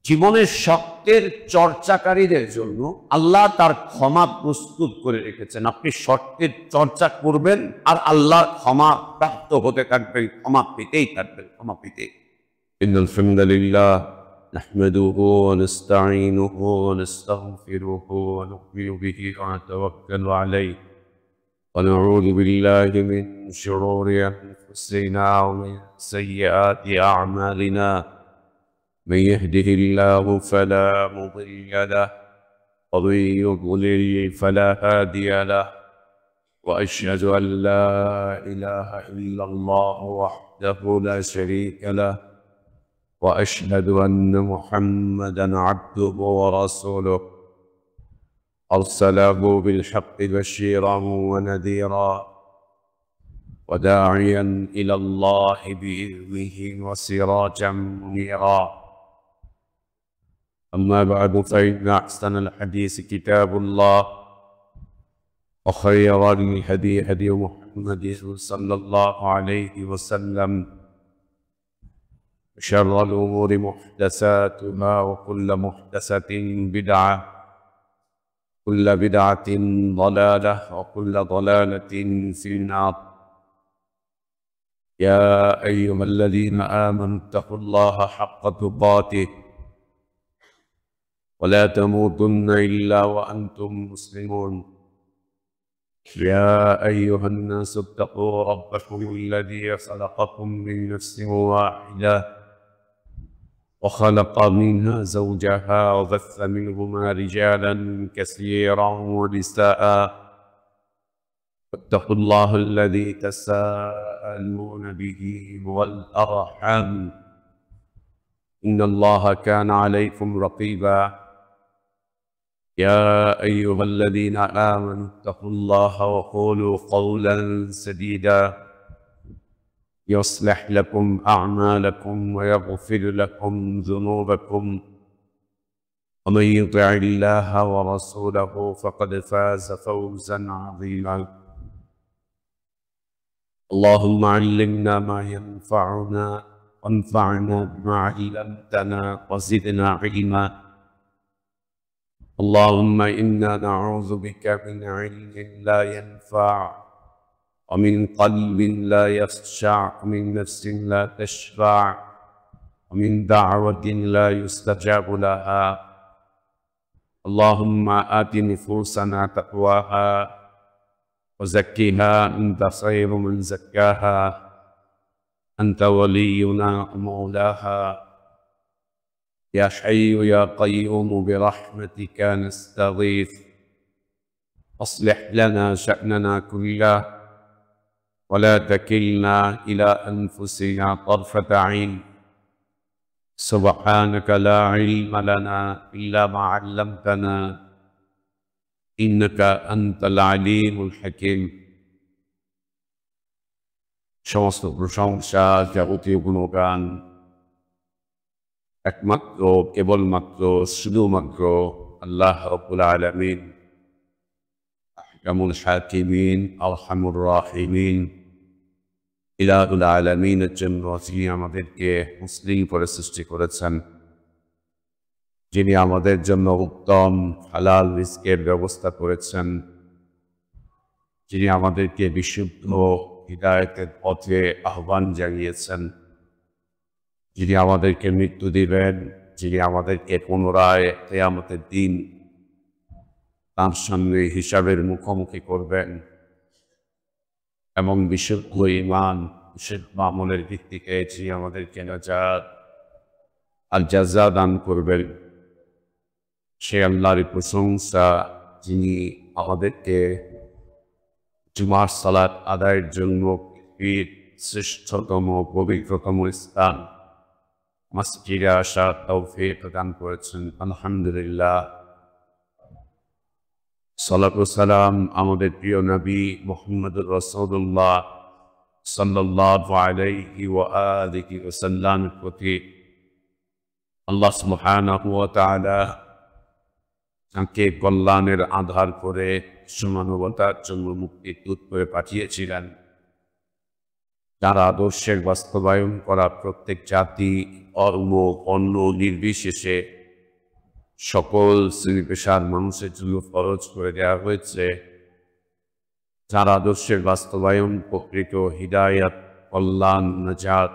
জীবনের শর্তের চর্চাকারীদের জন্য আল্লাহ তার ক্ষমা প্রস্তুত করে রেখেছেন। আপনি শর্তের চর্চা করবেন আর আল্লাহর ক্ষমা প্রাপ্ত হতে থাকবেন, ক্ষমা পেতেই থাকবেন, ক্ষমা পেতেই। ইন্নাল হামদুলিল্লাহ নাহমাদুহু ওয়া নাস্তাঈনুহু ওয়া নাস্তাগফিরুহু ওয়া নু'মিনু বিহি ওয়া নাতাওয়াক্কালু আলাইহি ওয়া নাউযু বিল্লাহি মিন শুরুরি আনফুসিনা ওয়া মিন সাইয়্যাতি আ'মালিনা। من يهده الله فلا مضل له ومن يضلل فلا هادي له وأشهد أن لا إله إلا الله وحده لا شريك له وأشهد أن محمدا عبده ورسوله أرسله بالحق بشيرا ونذيرا وداعيا إلى الله بإذنه وسراجا منيرا. أما بعد فإن أحسن الحديث كتاب الله وخير الهدي هدي محمد صلى الله عليه وسلم وشر الأمور محدثاتها وكل محدثة بدعة كل بدعة ضلالة وكل ضلالة في النار. يا أيها الذين آمنوا اتقوا الله حق تقاته ولا تموتن إلا وأنتم مسلمون. يا أيها الناس اتقوا ربكم الذي خلقكم من نفس واحدة وخلق منها زوجها وبث منهما رجالا كثيرا ونساء واتقوا الله الذي تساءلون به والأرحام إن الله كان عليكم رقيبا. يا أيها الذين آمنوا اتقوا الله وقولوا قولا سديدا يصلح لكم أعمالكم ويغفر لكم ذنوبكم ومن يطع الله ورسوله فقد فاز فوزا عظيما. اللهم علمنا ما ينفعنا وانفعنا بما علمتنا وزدنا علما. اللهم إنا نعوذ بك من علم لا ينفع ومن قلب لا يخشع ومن نفس لا تشبع ومن دعوة لا يستجاب لها. اللهم آت نفوسنا تقواها وزكها أنت خير من زكاها أنت ولينا ومولاها. يا حي يا قيوم برحمتك نستغيث أصلح لنا شأننا كله ولا تكلنا إلى أنفسنا طرفة عين. سبحانك لا علم لنا إلا ما علمتنا إنك أنت العليم الحكيم. সমস্ত প্রশংসা যাবতীয় গুণগান একমাত্র কেবলমাত্র শুধুমাত্র আল্লাহ রাব্বুল আলামিন আহকামুল হাকিমিন আরহামুর রাহিমিন ইলাহুল আলামিনের জন্য, যিনি আমাদেরকে মুসলিম করে সৃষ্টি করেছেন, যিনি আমাদের জন্য উত্তম হালাল রিজকের ব্যবস্থা করেছেন, যিনি আমাদেরকে বিশুদ্ধ হিদায়াতের পথে আহ্বান জানিয়েছেন, যিনি আমাদেরকে মৃত্যু দিবেন, যিনি আমাদেরকে পুনরায় কিয়ামতের দিন তাঁর সামনে হিসাবের মুখোমুখি করবেন এবং বিশুদ্ধ ঈমান বিশুদ্ধ আমলের ভিত্তিতে যিনি আমাদেরকে নাজাত আর জাযা দান করবেন, সে আল্লাহর প্রশংসা যিনি আমাদেরকে জুমার সালাত আদায়ের জন্য পৃথিবীর শ্রেষ্ঠতম পবিত্রতম স্থান মসজিদে আসার তৌফিক দান করেছেন। আলহামদুলিল্লাহ। সালাত ও সালাম আমাদের প্রিয় নবী মুহাম্মদুর রাসূলুল্লাহ সাল্লাল্লাহু আলাইহি ওয়া আলিহি ওয়াসাল্লামের প্রতি আল্লাহ সুবহানাহু ওয়া তাআলা তাঁকে কল্যাণের আধার করে মানবতার জন্য মুক্তির দূত করে পাঠিয়েছিলেন। তার আদর্শের বাস্তবায়ন করা প্রত্যেক জাতি, ধর্ম, বর্ণ নির্বিশেষে সকল শ্রেণী পেশার মানুষের জন্য ফরজ করে দেওয়া হয়েছে। যার আদর্শের বাস্তবায়ন প্রকৃত হিদায়াত, কল্যাণ, নাজাত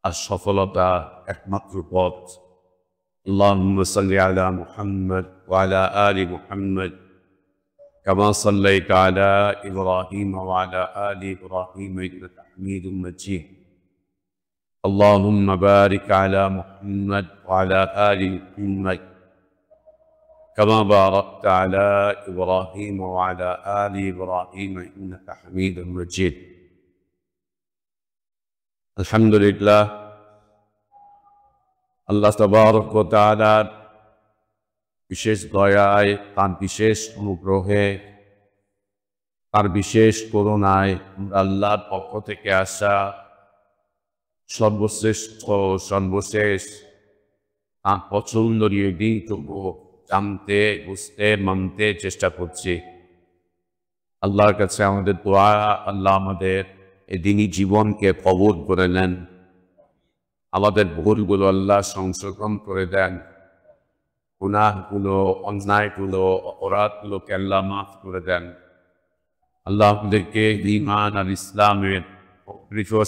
আর সফলতা একমাত্র পথ। আল্লাহুম্মা সাল্লি আলা মুহাম্মদ ওয়া আলা আলি মুহাম্মদ কামা সাল্লাইতা আলা ইব্রাহিম ওয়া আলা আলি ইব্রাহিম ইন্নাকা হামিদুম মাজিদ। আল্লাহুম্মা বারিক আলা মুহাম্মদ ওয়া আলা আলি মুহাম্মদ كما باركت على إبراهيم وعلى آل إبراهيم إنك حميد مجيد। الحمد لله আল্লাহ তাবারক ওয়া তাআলার বিশেষ দয়ায়, তার বিশেষ অনুগ্রহে, তার বিশেষ করুণায় আল্লাহর পক্ষ থেকে আসা সর্বশ্রেষ্ঠ সর্বশেষ তার পছন্দনীয় দিনটুকু জানতে, বুঝতে, মানতে চেষ্টা করছি। আল্লাহর কাছে আমাদের দোয়া, আল্লাহ আমাদের এই দিনই জীবনকে কবুল করে নেন, আমাদের ভুলগুলো আল্লাহ সংশোধন করে দেন, গুনাহগুলো, অন্যায়গুলো, অপরাধগুলোকে আল্লাহ মাফ করে দেন। আল্লাহ আমাদেরকে ঈমান আর ইসলামের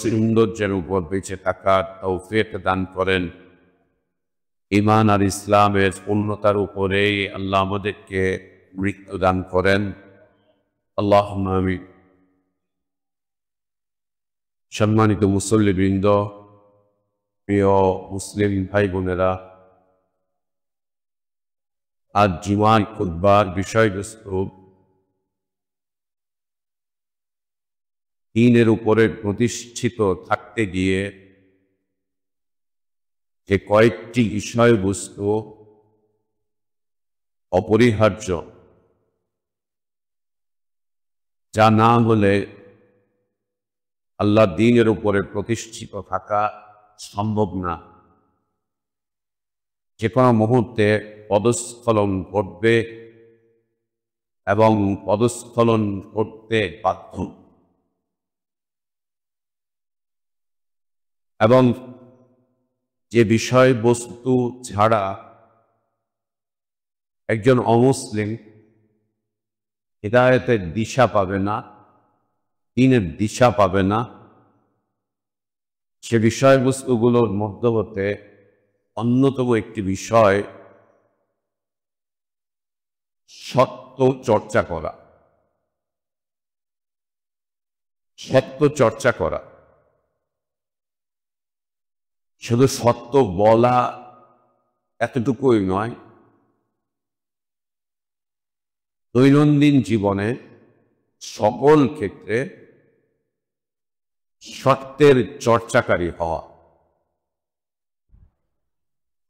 সৌন্দর্যের উপর বেঁচে থাকার তৌফিক দান করেন। ঈমান আর ইসলামের পূর্ণতার উপরেই আল্লাহ আমাদেরকে মৃত্যু দান করেন। আল্লাহুম্মা আমিন। সম্মানিত মুসল্লিবৃন্দ, প্রিয় মুসলিম ভাই বোনেরা, আজ জুমার খুতবার বিষয়বস্তু দ্বীনের উপরে প্রতিষ্ঠিত থাকতে গিয়ে যে কয়েকটি বিষয়বস্তু অপরিহার্য, যা না হলে আল্লাহ দ্বীনের উপরে প্রতিষ্ঠিত থাকা সম্ভব না। যে কোনো মুহূর্তে পদস্খলন ঘটবে এবং পদস্খলন করতে বাধ্য। এবং যে বিষয়বস্তু ছাড়া একজন অমুসলিম হিদায়াতের দিশা পাবে না, দ্বীনের দিশা পাবে না, সে বিষয়বস্তুগুলোর মধ্য হতে অন্যতম একটি বিষয় সত্য চর্চা করা। সত্য চর্চা করা, শুধু সত্য বলা এতটুকুই নয়, দৈনন্দিন জীবনে সকল ক্ষেত্রে সত্যের চর্চাকারী হওয়া।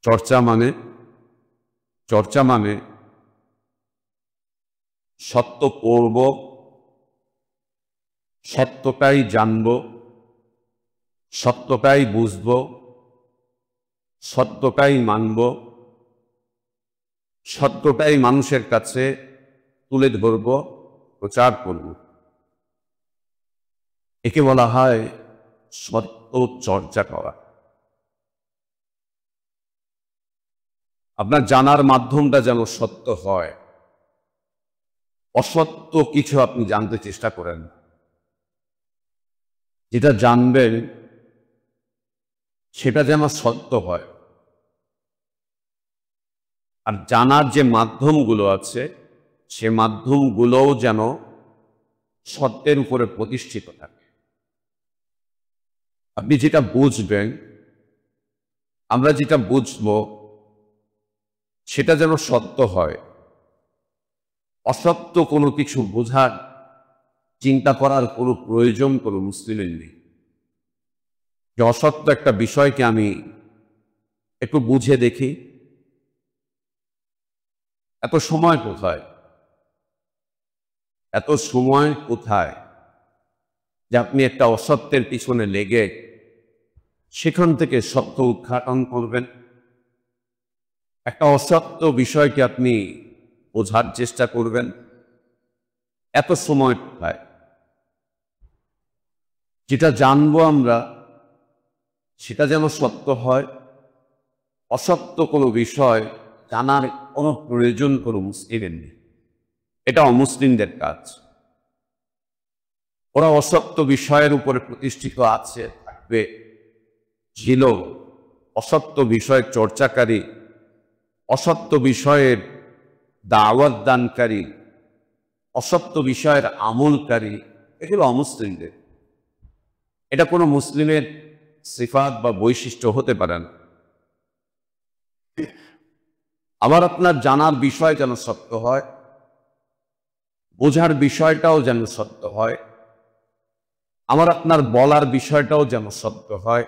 চর্চা মানে সত্য পড়ব, সত্যটাই জানব, সত্যটাই বুঝব, সত্যটাই মানব, সত্যটাই মানুষের কাছে তুলে ধরব, প্রচার করব। একে বলা হয় সত্য চর্চা করা। আপনার জানার মাধ্যমটা যেন সত্য হয়, অসত্য কিছু আপনি জানতে চেষ্টা করেন। যেটা জানবেন সেটা যেন সত্য হয়। আর জানার যে মাধ্যমগুলো আছে, সে মাধ্যমগুলোও যেন সত্যের উপরে প্রতিষ্ঠিত থাকে। আপনি যেটা বুঝবেন, আমরা যেটা বুঝব, সেটা যেন সত্য হয়। অসত্য কোনো কিছু বোঝার, চিন্তা করার কোনো প্রয়োজন কোনো মুসলিমের নেই। যে অসত্য একটা বিষয়কে আমি একটু বুঝে দেখি, এত সময় কোথায়, এত সময় কোথায় যে আপনি একটা অসত্যের পিছনে লেগে সেখান থেকে সত্য উদ্ঘাটন করবেন। একটা অসত্য বিষয়কে আপনি বোঝার চেষ্টা করবেন, এত সময় কোথায়? যেটা জানবো আমরা সেটা যেন সত্য হয়। অসত্য কোনো বিষয় জানার কোনো প্রয়োজন কোনো মুসলিমের নেই, এটা অমুসলিমদের কাজ। ওরা অসত্য বিষয়ের উপরে প্রতিষ্ঠিত আছে, থাকবে, ছিল, অসত্য বিষয়ের চর্চাকারী, অসত্য বিষয়ের দাওয়াত দানকারী, অসত্য বিষয়ের আমলকারী, এগুলো অমুসলিমদের। এটা কোনো মুসলিমের সিফাত বা বৈশিষ্ট্য হতে পারে না। আমার আপনার জানার বিষয় যেন সত্য হয়, বোঝার বিষয়টাও যেন সত্য হয়, আমার আপনার বলার বিষয়টাও যেন সত্য হয়,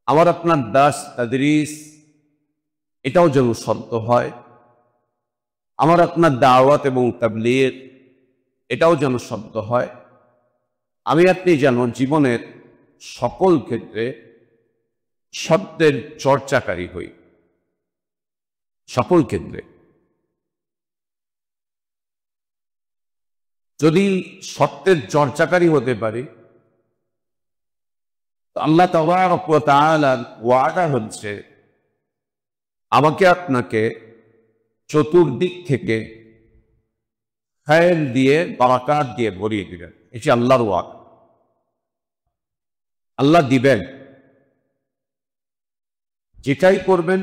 আমার আপনার দাস তাদরিস এটাও যেন সত্য হয়, আমার আপনার দাওয়াত এবং তাবলীগ এটাও যেন সত্য হয়। আমি আপনি যেন জীবনের সকল ক্ষেত্রে সত্যের চর্চাকারী হই, সকল ক্ষেত্রে। যদি সত্যের চর্চাকারী হতে পারি, আল্লাহ তাবারক ওয়া তাআলার ওয়াদা হচ্ছে আমাকে আপনাকে চতুর্দিক থেকে খায়ের দিয়ে, বারাকাত দিয়ে ভরিয়ে দিবেন। এটি আল্লাহর ওয়াদা। আল্লাহ দিবেন, যেটাই করবেন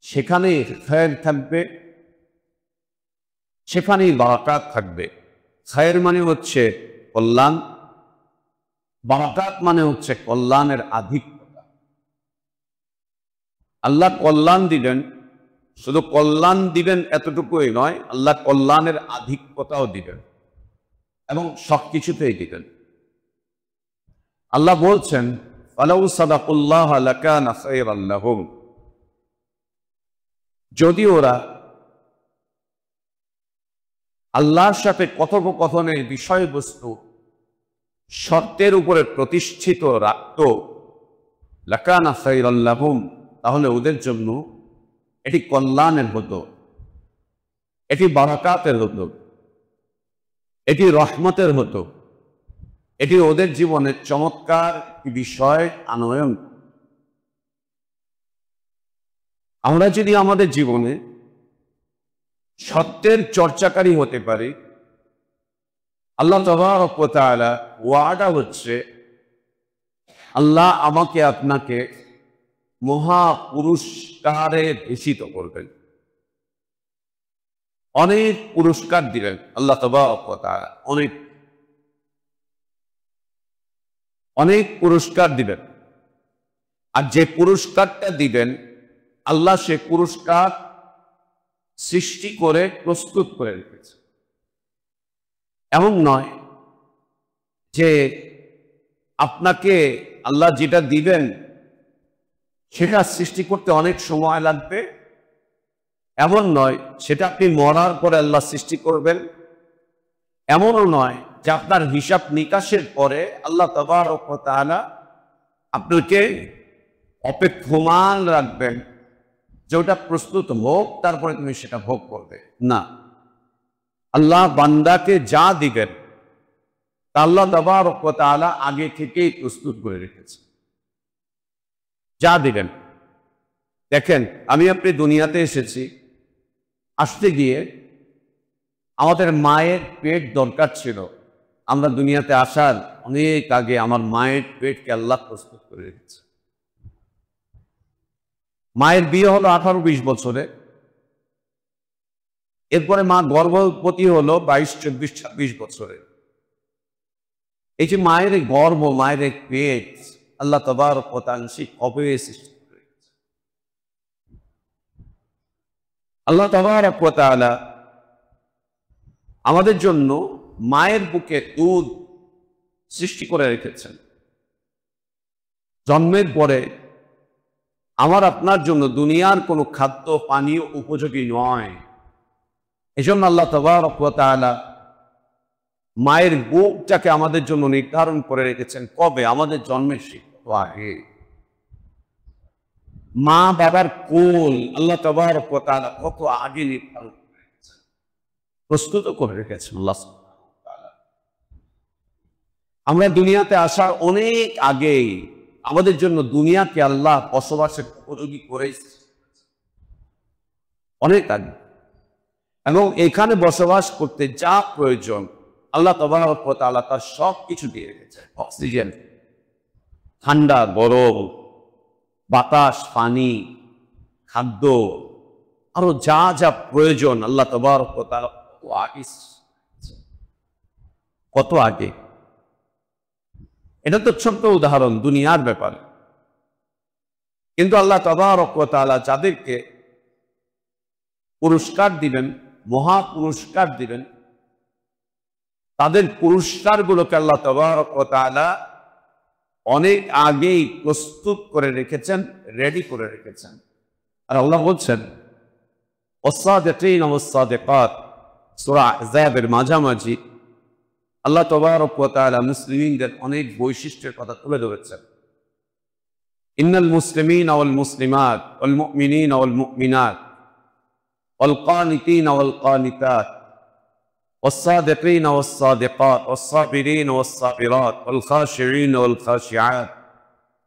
সেখানে খায়ের থাকবে, সেখানেই বারাকাত থাকবে। খায়ের মানে হচ্ছে কল্যাণ, বারাকাত মানে হচ্ছে কল্যাণের আধিক্যতা। আল্লাহ কল্যাণ দিবেন, শুধু কল্যাণ দিবেন এতটুকুই নয়, আল্লাহ কল্যাণের আধিক্যতাও দিবেন এবং সবকিছুতেই দিবেন। আল্লাহ বলছেন ফালাউ সাদাকুল্লাহ লাকানা খায়রাল লাহুম, যদি ওরা আল্লাহর সাথে কথোপকথনের বিষয়বস্তু সত্যের উপরে প্রতিষ্ঠিত রাখত, লাকানা খায়রাল লাহুম, তাহলে ওদের জন্য এটি কল্যাণের হতো, এটি বারাকাতের হতো, এটি রহমতের হতো, এটি ওদের জীবনের চমৎকার বিষয় আনয়ন। আমরা যদি আমাদের জীবনে সত্যের চর্চাকারী হতে পারি, আল্লাহ তাবারক ওয়া তাআলা ওয়াদা হচ্ছে আল্লাহ আমাকে আপনাকে মহা পুরস্কারে ভূষিত করবেন, অনেক পুরস্কার দিবেন আল্লাহ তাবারক ওয়া তাআলা, অনেক অনেক পুরস্কার দিবেন। আর যে পুরস্কারটা দিবেন আল্লাহ সে পুরস্কার সৃষ্টি করে প্রস্তুত করে রেখেছে। এমন নয় যে আপনাকে আল্লাহ যেটা দিবেন সেটা সৃষ্টি করতে অনেক সময় লাগবে, এমন নয় সেটা আপনি মরার পরে আল্লাহ সৃষ্টি করবেন, এমনও নয় যে আপনার হিসাব নিকাশের পরে আল্লাহ তাবারক ওয়া তাআলা আপনাকে অপেক্ষমান রাখবেন যে ওটা প্রস্তুত হোক তারপরে তুমি সেটা ভোগ করবে। না, আল্লাহ বান্দাকে যা দিবেন তা আল্লাহ তাবারক ওয়া তাআলা আগে থেকেই প্রস্তুত করে রেখেছে। যা দিবেন, দেখেন আমি আপনি দুনিয়াতে এসেছি, আসতে গিয়ে আমাদের মায়ের পেট দরকার ছিল। আমরা দুনিয়াতে আসার অনেক আগে আমার মায়ের পেটকে আল্লাহ প্রস্তুত করে রেখেছে। মায়ের বিয়ে হলো 18-20 বছরে, এরপরে মা গর্ভবতী হলো 22-24-26 বছরে। এই যে মায়ের গর্ভ, মায়ের পেট আল্লাহ তাবারক ওয়া তাআলা সেই কবে সৃষ্টি করে রেখেছে। আল্লাহ তাবারক ওয়া তাআলা আমাদের জন্য মায়ের বুকে দুধ সৃষ্টি করে রেখেছেন। জন্মের পরে আমার আপনার জন্য দুনিয়ার কোনো খাদ্য পানীয় উপযোগী নয়। এজন্য আল্লাহ তাবারক ওয়া তাআলা মায়ের বুকটাকে আমাদের জন্য নির্ধারণ করে রেখেছেন কবে? আমাদের জন্মের আগে। মা বাবার কোল আল্লাহ তাবারক ওয়া তাআলা কত আগে নির্ধারণ করে রেখেছেন, প্রস্তুত করে রেখেছেন আল্লাহ সুবহানাহু ওয়া তাআলা। আমরা দুনিয়াতে আসার অনেক আগেই আমাদের জন্য দুনিয়াকে আল্লাহ বসবাসের উপযোগী করেছে, অনেক আগে। এবং এখানে বসবাস করতে যা প্রয়োজন আল্লাহ তাবারক ওয়া তাআলা তার সব কিছু দিয়ে রেখেছে। অক্সিজেন, ঠান্ডা গরম, বাতাস, পানি, খাদ্য, আরো যা যা প্রয়োজন আল্লাহ তাবারক ওয়া তাআলা কত আগে। এটা তো ছোট্ট উদাহরণ দুনিয়ার ব্যাপারে, কিন্তু আল্লাহ তাবারক ওয়া তাআলা যাদেরকে পুরস্কার দিবেন, মহা পুরস্কার দিবেন, তাদের পুরস্কারগুলোকে আল্লাহ তাবারক ওয়া তাআলা অনেক আগেই প্রস্তুত করে রেখেছেন, রেডি করে রেখেছেন। আর আল্লাহ বলছেন ওয়াস-সাদিকিনা ওয়াস-সাদিকাত, সূরা আহজাবের মাঝামাঝি আল্লাহ তাবারক ওয়া তাআলা মুসলিমদের অনেক বৈশিষ্ট্যের কথা তুলে ধরেছেন। ইন্নাল মুসলিমিনা ওয়াল মুসলিমাত ওয়াল মুমিনিনা ওয়াল মুমিনাত ওয়াল কানিতিনা ওয়াল কানিতাত والصادقين والصادقات والصابرين والصابرات والخاشعين والخاشعات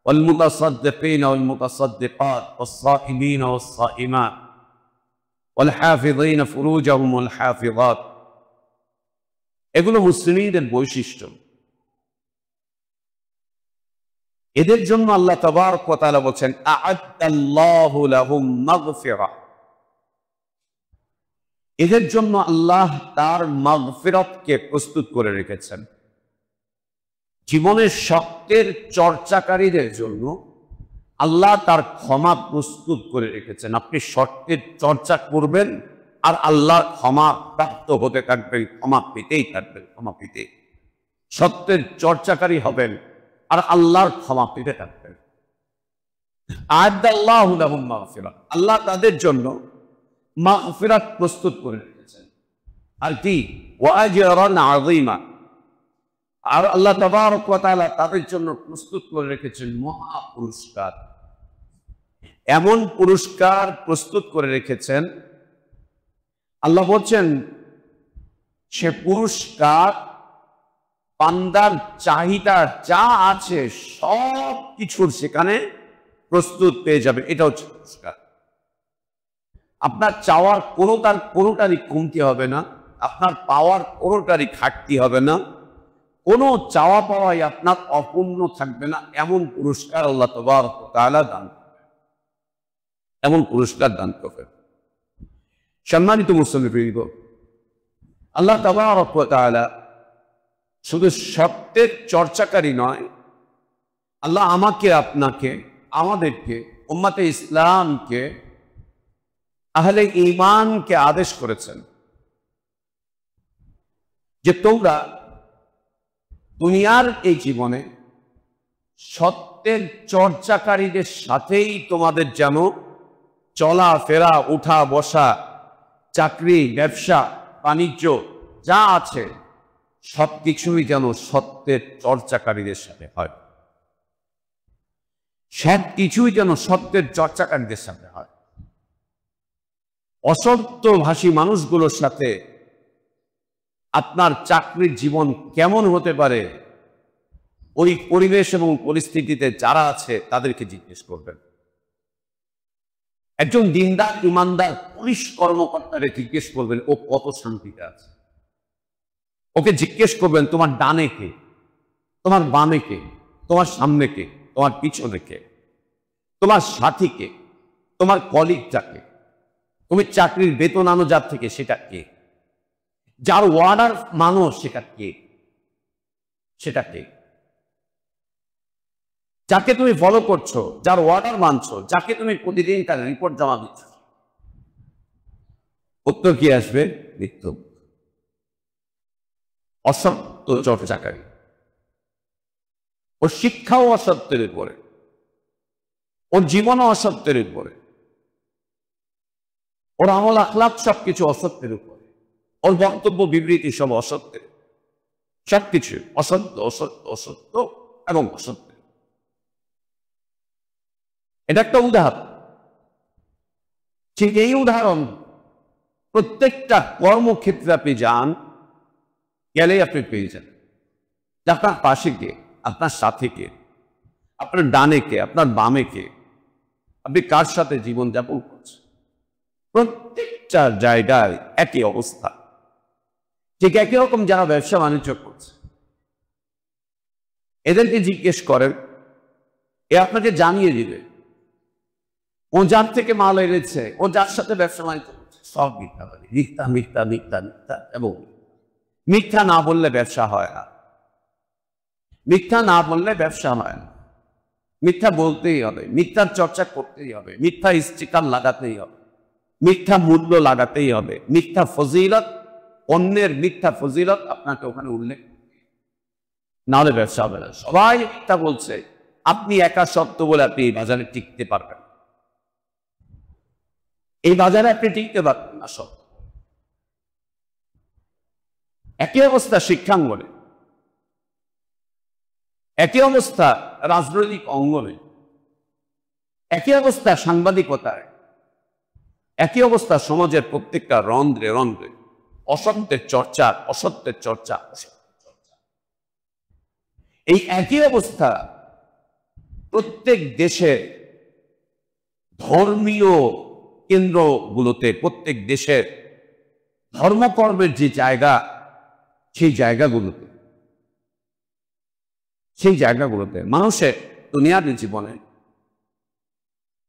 والمتصدقين والمتصدقات والصائمين والصائمات والحافظين فروجهم والحافظات। এগুলো মুসলিমদের বৈশিষ্ট্য। এদের জন্য আল্লাহ তাবারক ওয়া তাআলা বলেন আ'আদাল্লাহু লাহুম মাগফিরা, এদের জন্য আল্লাহ তার মাগফিরাতকে প্রস্তুত করে রেখেছেন। জীবনের শক্তের চর্চাকারীদের জন্য আল্লাহ তার ক্ষমা প্রস্তুত করে রেখেছেন। আপনি শক্তের চর্চা করবেন আর আল্লাহর ক্ষমা প্রাপ্ত হতে থাকবেন, ক্ষমা পেতেই থাকবেন, ক্ষমা পেতে সত্যের চর্চাকারী হবেন আর আল্লাহর ক্ষমা পেতে থাকবেন। আ'আদাল্লাহু লাহুম মাগফিরা, আল্লাহ তাদের জন্য মাগফিরাত প্রস্তুত করে রেখেছেন। আর কি ওয়া আজরান আযীমা, আর আল্লাহ তাবারক ওয়া তাআলা তাদের জন্য প্রস্তুত করে রেখেছেন মহা পুরস্কার। এমন পুরস্কার প্রস্তুত করে রেখেছেন, আল্লাহ বলছেন সে পুরস্কার বান্দার চাহিদা যা আছে সব কিছুর সেখানে প্রস্তুত পেয়ে যাবে। এটা হচ্ছে পুরস্কার। আপনার চাওয়ার কোনোটারই কমতি হবে না, আপনার পাওয়ার কোনোটারই ঘাটতি হবে না, কোনো চাওয়া পাওয়াই আপনার অপূর্ণ থাকবে না। এমন পুরস্কার আল্লাহ তাবারক ওয়া তাআলা দান করবেন, এমন পুরস্কার দান করবেন। সম্মানিত মুসলিম, আল্লাহ তাবারক ওয়া তাআলা শুধু সত্যের চর্চাকারী নয়, আল্লাহ আমাকে, আপনাকে, আমাদেরকে, উম্মতে ইসলামকে, আহলে ঈমানকে আদেশ করেছেন যে তোমরা দুনিয়ার এই জীবনে সত্যের চর্চাকারীদের সাথেই তোমাদের যেন চলাফেরা, উঠা বসা, চাকরি, ব্যবসা, বাণিজ্য যা আছে সবকিছুই যেন সত্যের চর্চাকারীদের সাথে হয়, সব কিছুই যেন সত্যের চর্চাকারীদের সাথে হয়। অসত্যভাষী মানুষগুলোর সাথে আপনার চাকরির জীবন কেমন হতে পারে, ওই পরিবেশ এবং পরিস্থিতিতে যারা আছে তাদেরকে জিজ্ঞেস করবেন। একজন দিনদার ইমানদার পুলিশ কর্মকর্তারে জিজ্ঞেস করবেন ও কত শান্তিতে আছে। ওকে জিজ্ঞেস করবেন তোমার ডানে কে, তোমার বামে কে, তোমার সামনে কে, তোমার পিছনে কে, তোমার সাথী কে, তোমার কলিগটা কে, তুমি চাকরির বেতন আনো যার থেকে সেটা কে, যার ওয়ার্ডার মানো সেটা কে, সেটা কে, যাকে তুমি ফলো করছো, যার অর্ডার মানছো, যাকে তুমি প্রতিদিন তার রিপোর্ট জমা দিচ্ছ, উত্তর কি আসবে? মৃত্যু। অসত্য চর্চাকারী, ওর শিক্ষাও অসত্যের উপরে, ওর জীবনও অসত্যের উপরে, ওর আমল আখলাক সবকিছু অসত্যের উপরে, ওর বক্তব্য বিবৃতি সব অসত্যের, সবকিছু অসত্য, অসত্য, অসত্য এবং অসত্য। এটা একটা উদাহরণ। ঠিক এই উদাহরণ প্রত্যেকটা কর্মক্ষেত্রে আপনি যান, গেলেই আপনি পেয়ে যান। যে আপনার পাশে কে, আপনার সাথে কে, আপনার ডানে কে, আপনার বামে কে, আপনি কার সাথে জীবনযাপন করছেন। প্রত্যেকটা জায়গায় একই অবস্থা। ঠিক একই রকম যারা ব্যবসা বাণিজ্য করছে, এদেরকে জিজ্ঞেস করেন, এ আপনাকে জানিয়ে দিবে ও যার থেকে মাল এনেছে, ও যার সাথে ব্যবসা বাণিজ্য করছে, সব মিথ্যা বলে। মিথ্যা মিথ্যা মিথ্যা মিথ্যা, এবং মিথ্যা না বললে ব্যবসা হয় না। মিথ্যা না বললে ব্যবসা হয় না। মিথ্যা বলতেই হবে, মিথ্যার চর্চা করতেই হবে, মিথ্যা স্টিকার লাগাতেই হবে, মিথ্যা মূল্য লাগাতেই হবে, মিথ্যা ফজিলত, অন্যের মিথ্যা ফজিলত আপনাকে ওখানে উল্লেখ, নাহলে ব্যবসা হবে না। সবাই মিথ্যা বলছে, আপনি একা সত্য বলে আপনি এই বাজারে টিকতে পারবেন, এই বাজারে আপনি টিকতে পারবেন না সত্য। একই অবস্থা শিক্ষাঙ্গনে, একই অবস্থা রাজনৈতিক অঙ্গনে, একই অবস্থা সাংবাদিকতায়, একই অবস্থা সমাজের প্রত্যেকটা রন্ধ্রে রন্ধ্রে। অসত্যের চর্চা, অসত্যের চর্চা, অসত্যের চর্চা। এই একই অবস্থা প্রত্যেক দেশে ধর্মীয় কেন্দ্রগুলোতে, প্রত্যেক দেশের ধর্মকর্মের যে জায়গা, সেই জায়গাগুলোতে মানুষের দুনিয়ার জীবনে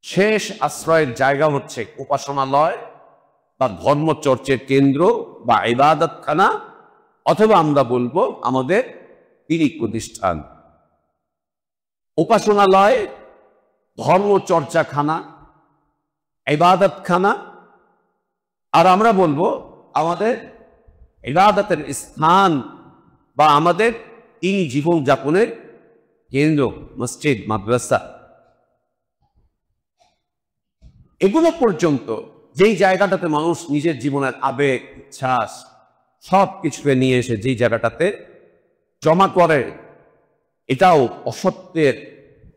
শেষ আশ্রয়ের জায়গা হচ্ছে উপাসনালয় বা ধর্মচর্চের কেন্দ্র বা ইবাদতখানা, অথবা আমরা বলবো আমাদের পীরিক প্রতিষ্ঠান। উপাসনালয়, ধর্মচর্চাখানা, ইবাদতখানা, আর আমরা বলবো আমাদের ইবাদতের স্থান বা আমাদের এই জীবনযাপনের কেন্দ্র, মসজিদ, মাদ্রাসা। এগুলো পর্যন্ত যেই জায়গাটাতে মানুষ নিজের জীবনের আবেগ, ইচ্ছাস সব কিছুকে নিয়ে এসে যেই জায়গাটাতে জমা করে, এটাও অসত্যের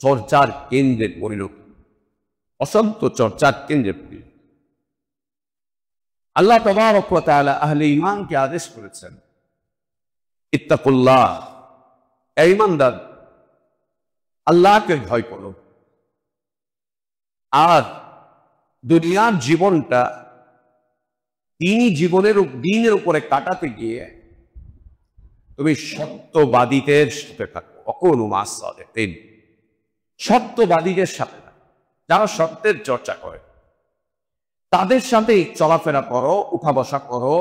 চর্চার কেন্দ্রে পরিণত, অসত্য চর্চার কেন্দ্রে পরিণত। আল্লাহ তাবারক ওয়া তাআলা আহলে ঈমানকে আদেশ করেছেন, ইত্তাকুল্লাহ, হে ঈমানদার, আল্লাহকে ভয় করো। আর দুনিয়ার জীবনটা দিনের উপরে কাটাতে গিয়ে তুমি সত্যবাদীদের সাথে থাকো। অকুনু মাস সাদিকিন, সত্যবাদীদের সাথে থাকো, যারা সত্যের চর্চা করে, তাদের সাথেই চলাফেরা করো, উঠা বসা করো,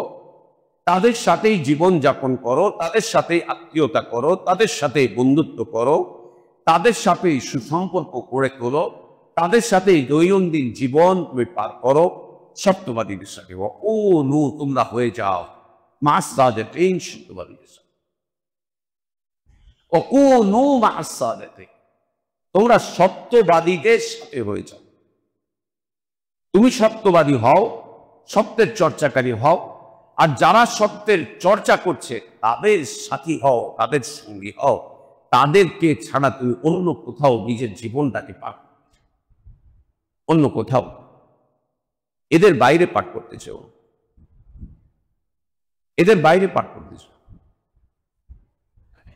তাদের সাথেই জীবন যাপন করো, তাদের সাথেই আত্মীয়তা করো, তাদের সাথেই বন্ধুত্ব করো, তাদের সাথেই সুসম্পর্ক করে তোলো, তাদের সাথেই দৈনন্দিন জীবন তুমি পার করো। সত্যবাদীদের সাথে ও নু, তোমরা হয়ে যাও মাস সাদিকিন, সত্যবাদীদের সাথে। ও নু মাস সাদিকিন, তোমরা সত্যবাদীদের সাথে হয়ে যাও। তুমি সত্যবাদী হও, সত্যের চর্চাকারী হও, আর যারা সত্যের চর্চা করছে তাদের সাথী হও, তাদের সঙ্গী হও। তাদেরকে ছাড়া তুমি অন্য কোথাও নিজের জীবনটাকে পার, অন্য কোথাও এদের বাইরে পাঠ করতেছ, এদের বাইরে পাঠ করতেছ।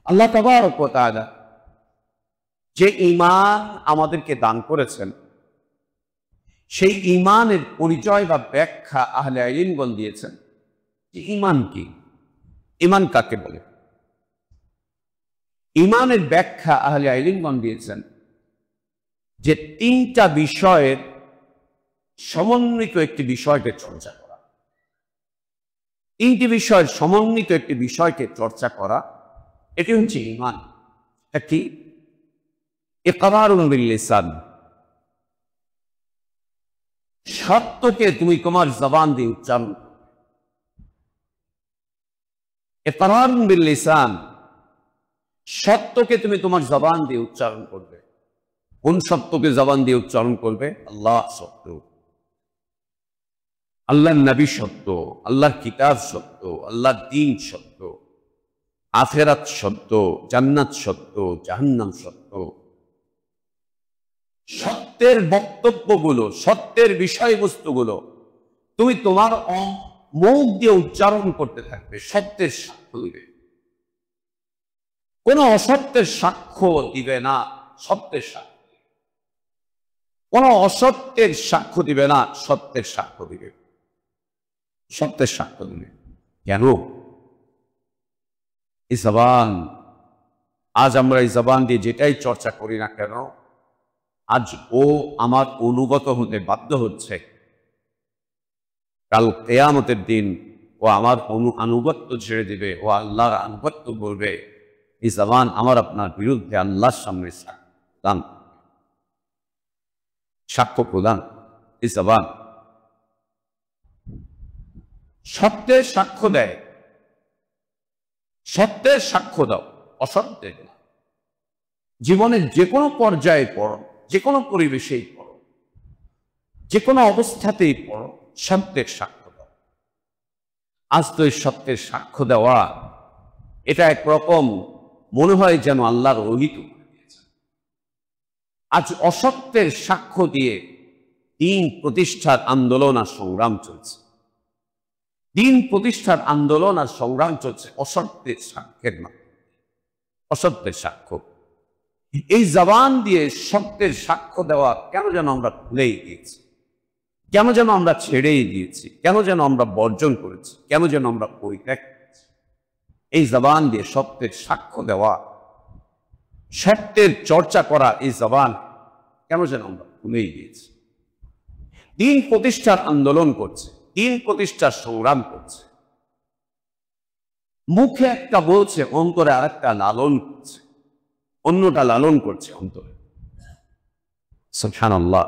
আল্লাহ তাবারক ওয়া তাআলা যে ঈমান আমাদেরকে দান করেছেন, সেই ঈমানের পরিচয় বা ব্যাখ্যা আহলে ইলমগণ দিয়েছেন। যে ঈমান কি, ঈমান কাকে বলে? ঈমানের ব্যাখ্যা আহলে ইলমগণ দিয়েছেন যে তিনটা বিষয়ের সমন্বিত একটি বিষয়কে চর্চা করা। তিনটি বিষয়ের সমন্বিত একটি বিষয়কে চর্চা করা, এটি হচ্ছে ঈমান। একটি ইকরারুন বিল লিসান, সত্যকে তুমি তোমার জবান দিয়ে উচ্চারণ করো। ইকরারুন বিল লিসান, সত্যকে তুমি তোমার জবান দিয়ে উচ্চারণ করবে। কোন সত্যকে জবান দিয়ে উচ্চারণ করবে? আল্লাহ সত্য, আল্লাহর নবী সত্য, আল্লাহর কিতাব সত্য, আল্লাহর দ্বীন সত্য, আখিরাত সত্য, জান্নাত সত্য, জাহান্নাম সত্য। সত্যের বক্তব্যগুলো, সত্যের বিষয়বস্তুগুলো তুমি তোমার মুখ দিয়ে উচ্চারণ করতে থাকবে, সত্যের সাক্ষ্য দিবে। কোন অসত্যের সাক্ষ্য দিবে না সত্যের সাক্ষ্য, কোন অসত্যের সাক্ষ্য দিবে না সত্যের সাক্ষ্য দিবে, সত্যের সাক্ষ্য দিবে। কেন? এই জবান, আজ আমরা এই জবান দিয়ে যেটাই চর্চা করি না কেন, আজ ও আমার অনুগত হতে বাধ্য হচ্ছে। কাল কিয়ামতের দিন ও আমার আনুগত্য ছেড়ে দিবে, ও আল্লাহর আনুগত্য করবে। এই জবান আমার আপনার বিরুদ্ধে আল্লাহর সামনে সাক্ষ্য প্রদান। এই জবান সত্যের সাক্ষ্য দেয়, সত্যের সাক্ষ্য দাও, অসত্যের না। জীবনের যে কোনো পর্যায়ে পড়ো, যে কোনো পরিবেশেই পড়ো, যে কোনো অবস্থাতেই পড়ো, সত্যের সাক্ষ্য দাও। আজ তো এই সত্যের সাক্ষ্য দেওয়া এটা একরকম মনে হয় যেন আল্লাহর অহিত। আজ অসত্যের সাক্ষ্য দিয়ে দিন প্রতিষ্ঠার আন্দোলন আর সংগ্রাম চলছে, দিন প্রতিষ্ঠার আন্দোলন আর সংগ্রাম চলছে অসত্যের সাক্ষ্যের মাধ্যমে, অসত্যের সাক্ষ্য। এই জবান দিয়ে সত্যের সাক্ষ্য দেওয়া কেন যেন আমরা ভুলেই গিয়েছি, কেন যেন আমরা ছেড়েই দিয়েছি, কেন যেন আমরা বর্জন করেছি, কেন যেন আমরা পরিত্যাগ করেছি। এই জবান দিয়ে সত্যের সাক্ষ্য দেওয়া, সত্যের চর্চা করা, এই জবান কেন যেন আমরা ভুলেই গিয়েছি। দিন প্রতিষ্ঠার আন্দোলন করছে, দিন প্রতিষ্ঠার সংগ্রাম করছে, মুখে একটা বলছে, অন্তরে আরেকটা লালন করছে, অন্যটা লালন করছে অন্তরে। সুবহানাল্লাহ।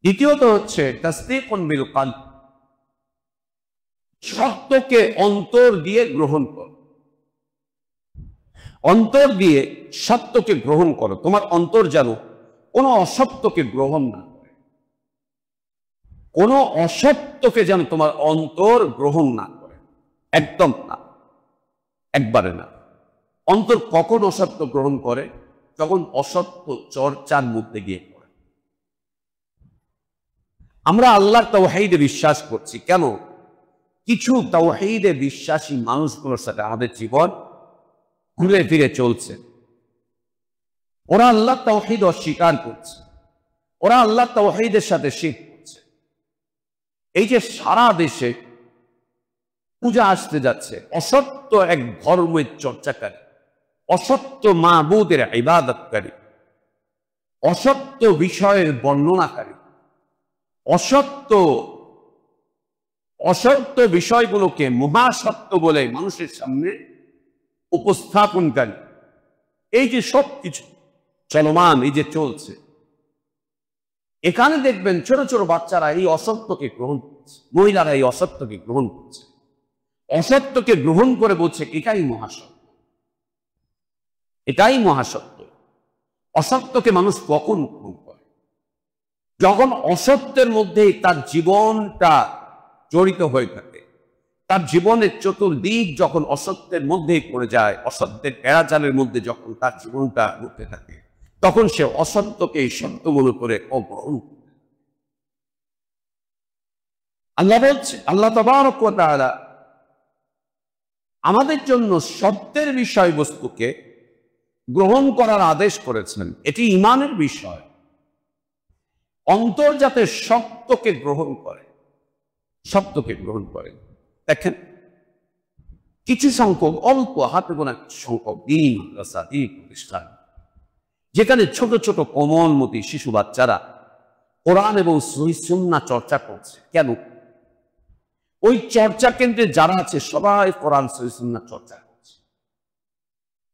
দ্বিতীয়ত হচ্ছে তাসদীকুন বিল কলব, সত্যকে অন্তর দিয়ে গ্রহণ করো, অন্তর দিয়ে সত্যকে গ্রহণ করো। তোমার অন্তর যেন কোনো অসত্যকে গ্রহণ না করে, কোনো অসত্যকে যেন তোমার অন্তর গ্রহণ না করে, একদম না, একবারে না। অন্তর কখন অসত্য গ্রহণ করে? যখন অসত্য চর্চার মধ্যে গিয়ে পড়ে। আমরা আল্লাহর তাওহীদে বিশ্বাস করছি, কেন? কিছু তাওহীদে বিশ্বাসী মানুষগুলোর সাথে আমাদের জীবন ঘুরে ফিরে চলছে। ওরা আল্লাহ তাওহীদ অস্বীকার করছে, ওরা আল্লাহ তাওহীদের সাথে শিরক করছে। এই যে সারা দেশে পূজা আসতে যাচ্ছে, অসত্য এক ধর্মের চর্চাকারী, অসত্য মাবুদের ইবাদতকারী, অসত্য বিষয়ের বর্ণনাকারী, অসত্য বিষয়গুলোকে মহাসত্য বলে মানুষের সামনে উপস্থাপনকারী, এই যে সব কিছু চলমান, এই যে চলছে, এখানে দেখবেন ছোট ছোট বাচ্চারা এই অসত্যকে গ্রহণ করছে, মহিলারা এই অসত্যকে গ্রহণ করছে, অসত্যকে গ্রহণ করে বলছে এটাই মহাসত্য, এটাই মহাসত্য। অসত্যকে মানুষ কখন গ্রহণ করে? যখন অসত্যের মধ্যে তার জীবনটা জড়িত হয়ে থাকে, তার জীবনের চতুর্দিক যখন অসত্যের মধ্যেই পড়ে যায়, অসত্যের বেড়াজালের মধ্যে যখন তার জীবনটা ঘুরতে থাকে, তখন সে অসত্যকে সত্য মনে করে অগ্রহণ করে। আল্লাহ বলছে, আল্লাহ তাবারক ওয়া তাআলা আমাদের জন্য সত্যের বিষয়বস্তুকে গ্রহণ করার আদেশ করেছেন। এটি ঈমানের বিষয়। অন্তর যাতে সত্যকে গ্রহণ করে, সত্যকে গ্রহণ করে। দেখেন, কিছু সংখ্যক, অল্প হাতে গোনা সংখ্যক দিন মাদ্রাসা, দিন প্রতিষ্ঠান, যেখানে ছোট ছোট কোমলমতি শিশু বাচ্চারা কোরআন এবং সহিহ সুন্নাহ চর্চা করছে। কেন? ওই চর্চা কেন্দ্রে যারা আছে সবাই কোরআন সহিহ সুন্নাহ চর্চা করছে।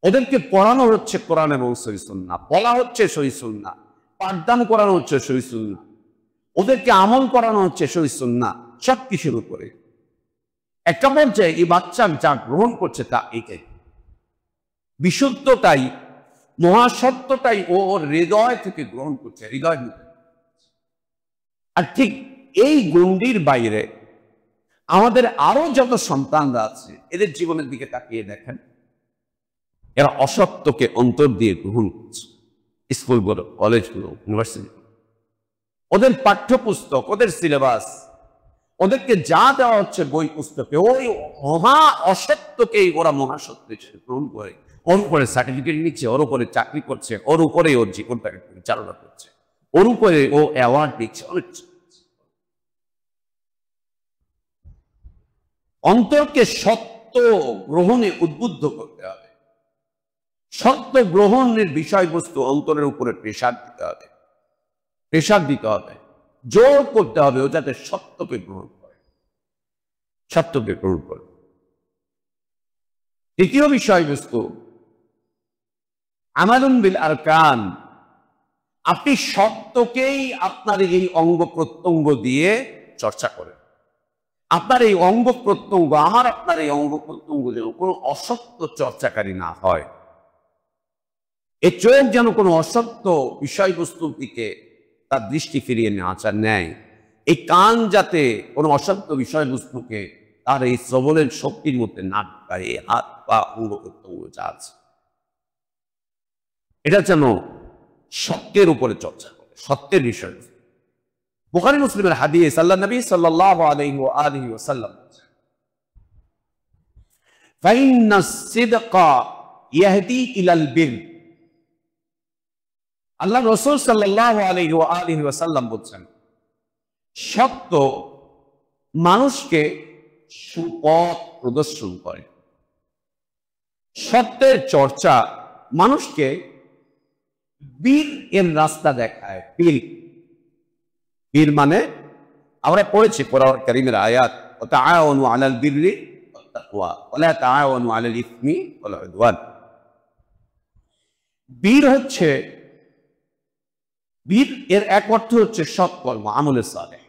ওদেরকে পড়ানো হচ্ছে কোরআন এবং সহিহ সুন্নাহ, বলা হচ্ছে সহিহ সুন্নাহ, পাঠদান করানো হচ্ছে সহিহ সুন্নাহ, ওদেরকে আমল করানো হচ্ছে সহিহ সুন্নাহ, সব কিছুর উপরে। একটা পর্যায়ে এই বাচ্চা যা গ্রহণ করছে তা এটাই, বিশুদ্ধতাই, মহাসত্যটাই ও ওর হৃদয় থেকে গ্রহণ করছে, হৃদয়। আর ঠিক এই গণ্ডির বাইরে আমাদের আরো যত সন্তানরা আছে, এদের জীবনের দিকে তাকিয়ে দেখেন, এরা অসত্যকে অন্তর দিয়ে গ্রহণ করছে। স্কুলগুলো, কলেজগুলো, ইউনিভার্সিটি, ওদের পাঠ্যপুস্তক, ওদের সিলেবাস, ওদেরকে যা দেওয়া হচ্ছে বই পুস্তকে, ওই মহা অসত্যকেই ওরা মহাসত্য গ্রহণ করে, ওর উপরে সার্টিফিকেট নিচ্ছে, ওর উপরে চাকরি করছে, ওর উপরে ওর জীবনটাকে পরিচালনা করছে, ওর উপরে ও অ্যাওয়ার্ড দিচ্ছে, অনেক। অন্তরকে সত্য গ্রহণে উদ্বুদ্ধ করতে হবে। সত্য গ্রহণের বিষয়বস্তু অন্তরের উপরে প্রেসার দিতে হবে, প্রেসার দিতে হবে, জোর করতে হবে ও যাতে সত্যকে গ্রহণ করে, সত্যকে গ্রহণ করে। তৃতীয় বিষয়বস্তু আমালুন বিল আরকান। আপনি সত্যকেই আপনার এই অঙ্গ প্রত্যঙ্গ দিয়ে চর্চা করেন। আপনার এই অঙ্গ প্রত্যঙ্গ, আপনার এই অঙ্গ প্রত্যঙ্গ যেন কোনো অসত্য চর্চাকারী না হয়। এই চোখ যেন কোনো অসত্য বিষয়বস্তুর দিকে তার দৃষ্টি ফিরিয়ে নেয়। এই কান যাতে কোনো অসত্য বিষয়বস্তুকে তার এই শ্রবণের শক্তির মধ্যে না ঢুকায়। এই হাত বা অঙ্গ প্রত্যঙ্গ যা আছে, এটা যেন সত্যের উপরে চর্চা করে, সত্যের বিষয়। বুখারী মুসলিমের হাদিস, আল্লাহর নবী সাল্লাল্লাহু আলাইহি ওয়া আলিহি ওয়াসাল্লাম ফাইন্না সিদকা ইয়াহদি ইলাল বির। আল্লাহ রাসূল সাল্লাল্লাহু আলাইহি ওয়া আলিহি ওয়াসাল্লাম বলছেন, সত্য মানুষকে সুপথ প্রদর্শন করে। সত্যের চর্চা মানুষকে বীর এর রাস্তা দেখায়। বীর, বীর মানে আমরা পড়েছি কোরআন কারীমের আয়াত, তাআওয়ানু আলাল বিররি ওয়াত তাকওয়া ওয়া লা তাআওয়ানু আলাল ইসমি ওয়াল উদওয়ান। বীর হচ্ছে, বীর এর এক অর্থ হচ্ছে সৎকর্ম, আমলে সালেহ।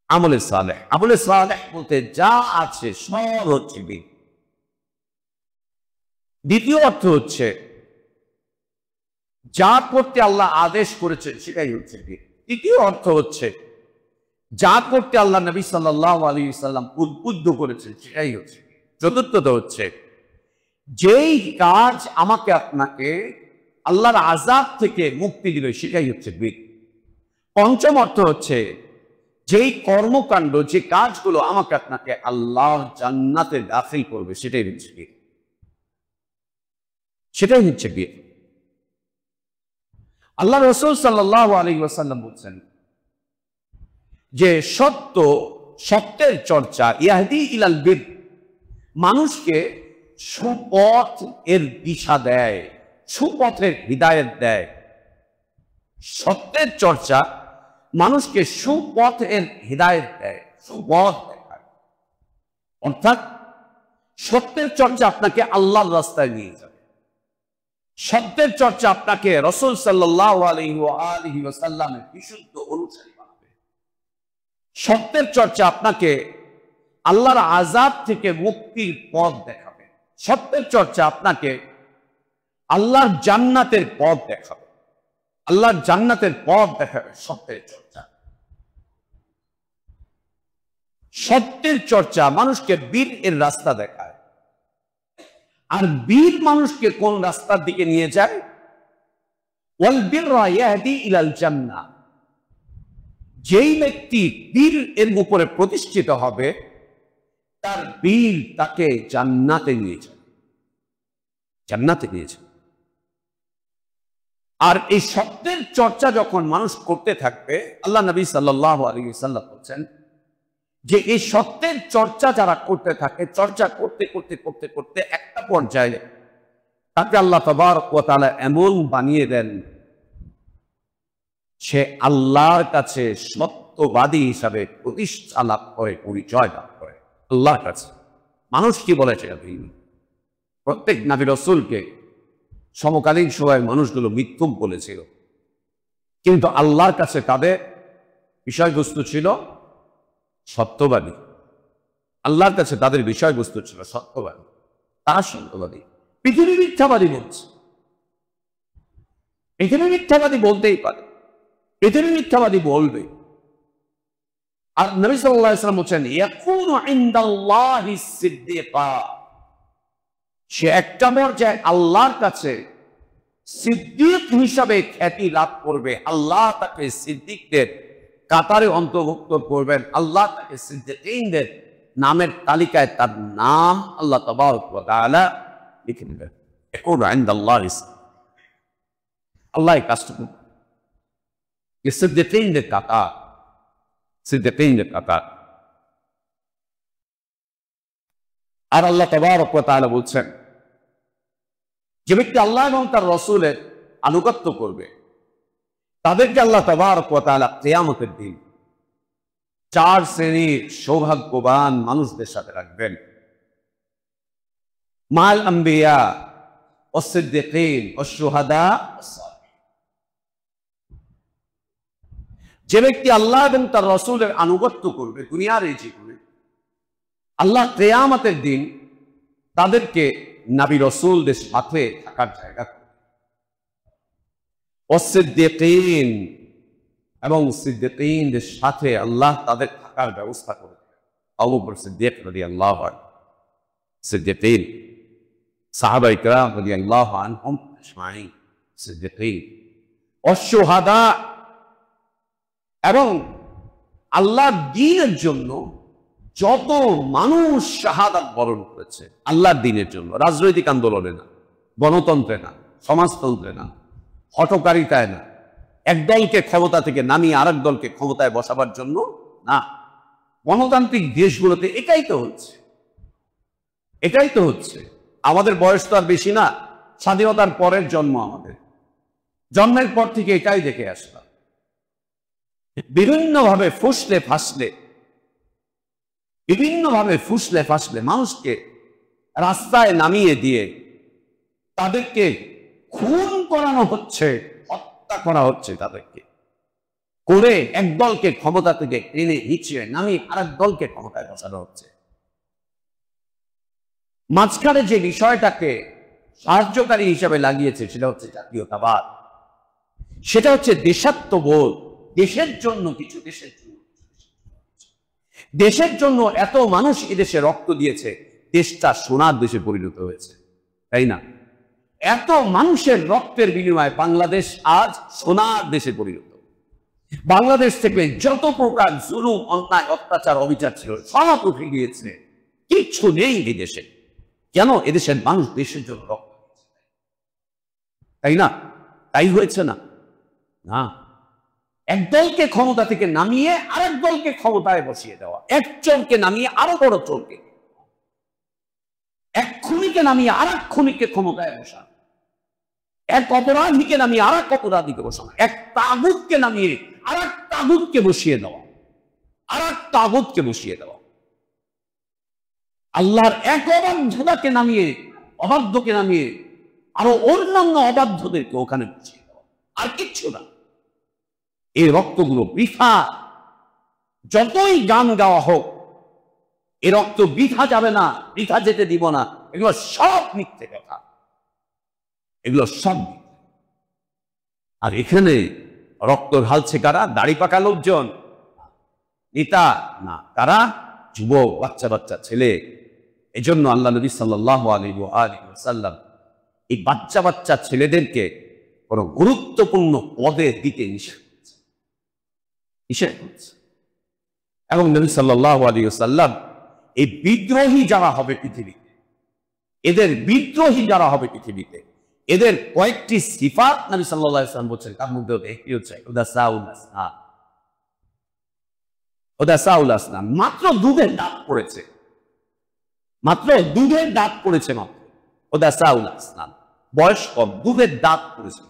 আমলে সালেহ, আমলে সালেহ বলতে যা আছে সব হচ্ছে বীর। দ্বিতীয় অর্থ হচ্ছে যা করতে আল্লাহ আদেশ করেছেন সেটাই হচ্ছে বীর। তৃতীয় অর্থ হচ্ছে যা করতে আল্লাহ নবী সাল্লাল্লাহু আলাইহি ওয়াসাল্লাম উদ্বুদ্ধ করেছেন সেটাই হচ্ছে। চতুর্থত হচ্ছে যেই কাজ আমাকে আপনাকে আল্লাহর আযাব থেকে মুক্তি দিবে সেটাই হচ্ছে বীর। পঞ্চম অর্থ হচ্ছে যেই কর্মকাণ্ড, যে কাজগুলো আমাকে আপনাকে আল্লাহর জান্নাতে দাখিল করবে সেটাই হচ্ছে বীর, সেটাই হচ্ছে বীর। আল্লাহ রাসূল সাল্লাল্লাহু আলাইহি ওয়াসাল্লাম বলছেন যে সত্য, সত্যের চর্চা ইয়াহদি ইলাল বির, মানুষকে সুপথ এর দিশা দেয়, সুপথের হিদায়াত দেয়। সত্যের চর্চা মানুষকে সুপথ এর হিদায়াত দেয়, সুপথ দেখায়। অর্থাৎ সত্যের চর্চা আপনাকে আল্লাহর রাস্তায় নিয়ে যাবে। সত্যের চর্চা আপনাকে রাসূল সাল্লাল্লাহু আলাইহি ওয়া আলিহি ওয়াসাল্লামের বিশুদ্ধ অনুসারী বানাবে। সত্যের চর্চা আপনাকে আল্লাহর আযাব থেকে মুক্তির পথ দেখাবে। সত্যের চর্চা আপনাকে আল্লাহর জান্নাতের পথ দেখাবে, আল্লাহর জান্নাতের পথ দেখাবে সত্যের চর্চা। সত্যের চর্চা মানুষকে বীর এর রাস্তা দেখায়। আর বীর মানুষকে কোন রাস্তার দিকে নিয়ে যায়? ওয়াল বিররা ইয়াহদি ইলাল জান্নাহ। যেই ব্যক্তি বীর এর উপরে প্রতিষ্ঠিত হবে তার বীর তাকে জান্নাতে নিয়ে যাবে, জান্নাতে নিয়ে যাবে। আর এই সত্যের চর্চা যখন মানুষ করতে থাকবে, আল্লাহ নবী সাল্লাল্লাহু আলাইহি ওয়াসাল্লাম বলেন যে এই সত্যের চর্চা যারা করতে থাকে, চর্চা করতে করতে করতে করতে একটা পর্যায়ে তাকে আল্লাহ তাবারক ওয়া তাআলা এমন বানিয়ে দেন, সে আল্লাহর কাছে সত্যবাদী হিসাবে প্রতিষ্ঠা লাভ করে, পরিচয় লাভ করে আল্লাহর কাছে। মানুষ কি বলে সেটা ভিন্ন। প্রত্যেক নবী রাসূলকে সমকালীন সময়ের মানুষগুলো মিথ্যুক বলেছিল, কিন্তু আল্লাহর কাছে তাদের বিষয়বস্তু ছিল সত্যবাদী। আল্লাহর কাছে তাদের বিষয়বস্তু ছিল সত্যবাদী, তারা সত্যবাদী। পৃথিবী মিথ্যাবাদী বলছে, পৃথিবী মিথ্যাবাদী বলতেই পারে, পৃথিবী মিথ্যাবাদী বলবে। আর নবী সাল্লাল্লাহু আলাইহি ওয়াসাল্লাম বলেন ইয়াকুনু ইনদাল্লাহি সিদ্দিকা, সে একটা পর্যায়ে আল্লাহর কাছে সিদ্দিক হিসাবে খ্যাতি লাভ করবে। আল্লাহ তাকে সিদ্দিকদের কাতারে অন্তর্ভুক্ত করবেন। আল্লাহ তাকে সিদ্দিকীনদের নামের তালিকায় তার নাম আল্লাহ তাবারক ওয়া তাআলা লিখে নেবেন। ইয়াকুনু ইনদাল্লাহি আল্লাহ এই কাজটা করবেন। সিদ্দিকীনদের কাতার, সিদ্দিকীনদের কাতার। আর আল্লাহ তাবারক ওয়া তাআলা বলছেন, যে ব্যক্তি আল্লাহ এবং তার রাসূলের আনুগত্য করবে তাদেরকে আল্লাহ তাবারক ওয়া তাআলা কিয়ামতের দিন 4 শ্রেণীর সৌভাগ্যবান মানুষদের সাথে রাখবেন। মাল আম্বিয়া ওয়াস সিদ্দিকিন ওয়াস শুহাদা ওয়াস সালিহিন। যে ব্যক্তি আল্লাহ এবং তার রাসূলের আনুগত্য করবে দুনিয়ার এই জীবনে, আল্লাহ কিয়ামতের দিন তাদেরকে নবী রাসূলদের সাথে থাকার জায়গা করবে। ওয়াস সিদ্দিকিন, এবং সিদ্দিকীনদের সাথে আল্লাহ তাদের থাকার ব্যবস্থা করে দেবেন। আবু বকর সিদ্দিক রাদিয়াল্লাহু আনহু, সিদ্দিকীন, সাহাবায়ে কেরাম রাদিয়াল্লাহু আনহুম আজমাইন সিদ্দিকীন। অশুহাদা, এবং আল্লাহর দ্বীনের জন্য যত মানুষ শাহাদাত বরণ করেছে আল্লাহর দ্বীনের জন্য, রাজনৈতিক আন্দোলনে না, গণতন্ত্রে না, সমাজতন্ত্রে না, হঠকারিতায় না, এক দলকে ক্ষমতা থেকে নামিয়ে আরেক দলকে ক্ষমতায় বসাবার জন্য না। গণতান্ত্রিক দেশগুলোতে এটাই তো হচ্ছে, এটাই তো হচ্ছে। আমাদের বয়স তো আর বেশি না, স্বাধীনতার পরের জন্ম, আমাদের জন্মের পর থেকে এটাই দেখে আসলাম। বিভিন্নভাবে ফুসলে ফাসলে মানুষকে রাস্তায় নামিয়ে দিয়ে তাদেরকে খুন করানো হচ্ছে, হত্যা করা হচ্ছে তাদেরকে, করে এক দলকে ক্ষমতা থেকে টেনে হিঁচিয়ে নামিয়ে আরেক দলকে ক্ষমতায় বসানো হচ্ছে। মাঝখানে যে বিষয়টাকে সাহায্যকারী হিসাবে লাগিয়েছে সেটা হচ্ছে জাতীয়তাবাদ, সেটা হচ্ছে দেশাত্মবোধ। দেশের জন্য কিছু, দেশের জন্য এত মানুষ এদেশে রক্ত দিয়েছে, দেশটা সোনার দেশে পরিণত হয়েছে, তাই না? এত মানুষের রক্তের বিনিময়ে বাংলাদেশ আজ সোনার দেশে পরিণত। বাংলাদেশ থেকে যত প্রকার জুলুম, অন্যায়, অত্যাচার, অবিচার ছিল সব উঠে গিয়েছে, কিচ্ছু নেই এই দেশে। কেন? এদেশের মানুষ দেশের জন্য রক্ত দিয়েছে, তাই না? তাই হয়েছে না? না, এক দলকে ক্ষমতা থেকে নামিয়ে আরেক দলকে ক্ষমতায় বসিয়ে দেওয়া, এক চোরকে নামিয়ে আরো বড় চোরকে, এক খুনিকে নামিয়ে আরেক খুনিকে ক্ষমতায় বসানো, এক অপরাধীকে নামিয়ে আরেক অপরাধীকে বসানো, এক তাগুতকে নামিয়ে আরেক তাগুতকে বসিয়ে দেওয়া, আরেক তাগুতকে বসিয়ে দেওয়া, আল্লাহর এক অবাধ্যতাকে নামিয়ে, অবাধ্যকে নামিয়ে আরো অন্যান্য অবাধ্যদেরকে ওখানে বসিয়ে দেওয়া, আর কিচ্ছু না। এই রক্তগুলো বৃথা, যতই গান গাওয়া হোক এ রক্ত বৃথা যাবে না, বৃথা যেতে দিব না। এগুলো সব মিথ্যে কথা, এগুলো সব। আর এখানে রক্ত ঢালছে কারা? দাড়ি পাকা লোকজন, নেতা না, কারা? যুবক, বাচ্চা বাচ্চা ছেলে। এজন্য আল্লাহ নবী সাল্লাল্লাহু আলাইহি ওয়াসাল্লাম এই বাচ্চা বাচ্চা ছেলেদেরকে কোনো গুরুত্বপূর্ণ পদে দিতে নিষেধ করছে। এবং নবী সাল্লাল্লাহু আলাইহি ওয়াসাল্লাম এই বিদ্রোহী যারা হবে পৃথিবীতে, এদের বিদ্রোহী যারা হবে পৃথিবীতে, এদের কয়েকটি সিফাত নবী সাল্লাল্লাহু আলাইহি ওয়াসাল্লাম বলছেন। তার মধ্যে একটি হচ্ছে উদাসাউল আসনান। মাত্র দুধের দাঁত পড়েছে, মাত্র দুধের দাঁত পড়েছে, মাত্র উদাসাউল আসনান, বয়স কম, দুধের দাঁত পড়েছে।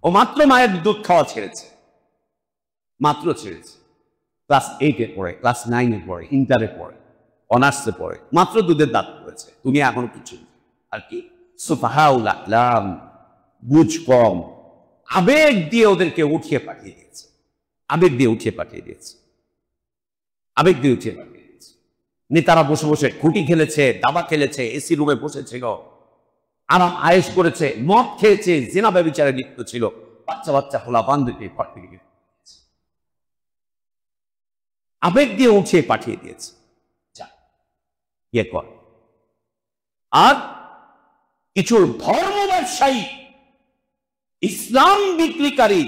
ও মাত্র মায়ের দুধ খাওয়া ছেড়েছে, মাত্র ছেড়েছে। ক্লাস 8-এ পড়ে, ক্লাস 9-এ পড়ে, ইন্টারে পড়ে, অনার্সে পড়ে, মাত্র দুধের দাঁত পড়েছে। তুমি এখনো কিছু আর কি সুফাহাউল আহলাম, বুঝ কম, আবেগ দিয়ে ওদেরকে উঠিয়ে পাঠিয়ে দিয়েছে, আবেগ দিয়ে উঠিয়ে পাঠিয়ে দিয়েছে, আবেগ দিয়ে উঠিয়ে পাঠিয়ে দিয়েছে। নেতারা বসে বসে খুঁটি খেলেছে, দাবা খেলেছে, এসি রুমে বসেছিল, আরাম আয়েশ করেছে, মদ খেয়েছে, জিনা ব্যভিচারে লিপ্ত ছিল, বাচ্চা বাচ্চা খোলা বান্ধবী পাঠিয়ে আবেগ দিয়ে উঠিয়ে পাঠিয়ে দিয়েছে। আর কিছু ধর্ম ব্যবসায়ী, ইসলাম বিক্রিকারী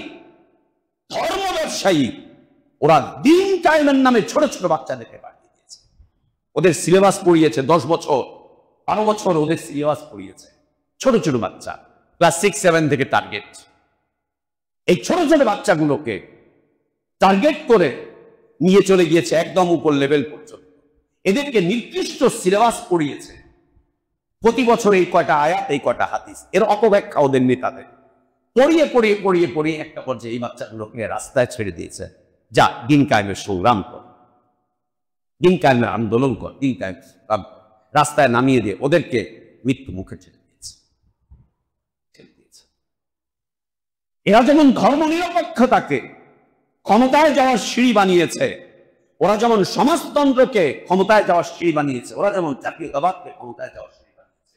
ধর্ম ব্যবসায়ী, ওরা দিন কায়েমের নামে ছোট ছোট বাচ্চাদেরকে পাঠিয়ে দিয়েছে। ওদের সিলেবাস পড়িয়েছে 10 বছর 12 বছর ওদের সিলেবাস পড়িয়েছে। ছোট ছোট বাচ্চা, ক্লাস 6-7 থেকে টার্গেট। এই ছোট ছোট বাচ্চাগুলোকে টার্গেট করে নিয়ে চলে গিয়েছে একদম উপর লেভেল পর্যন্ত। এদেরকে নির্দিষ্ট সিলেবাস পড়িয়েছে। প্রতি বছর এই কয়টা আয়াত, এই কয়টা হাদিস, এর অপব্যাখ্যা ওদের নেতাদের পড়িয়ে পড়িয়ে পড়িয়ে পড়িয়ে একটা পর্যায়ে এই বাচ্চাগুলোকে রাস্তায় ছেড়ে দিয়েছে। যা, দিন কায়েমের সংগ্রাম কর, দিন কায়েমের আন্দোলন কর, দিন কায়েম রাস্তায় নামিয়ে দিয়ে ওদেরকে মৃত্যু মুখে ছেড়ে দিয়েছে। এরা যেমন ধর্ম নিরপেক্ষতাকে ক্ষমতায় যাওয়ার সিঁড়ি বানিয়েছে, ওরা যেমন সমাজতন্ত্রকে ক্ষমতায় যাওয়ার সিঁড়ি বানিয়েছে, ওরা যেমন জাতীয়তাবাদকে ক্ষমতায় যাওয়ার সিঁড়ি বানিয়েছে,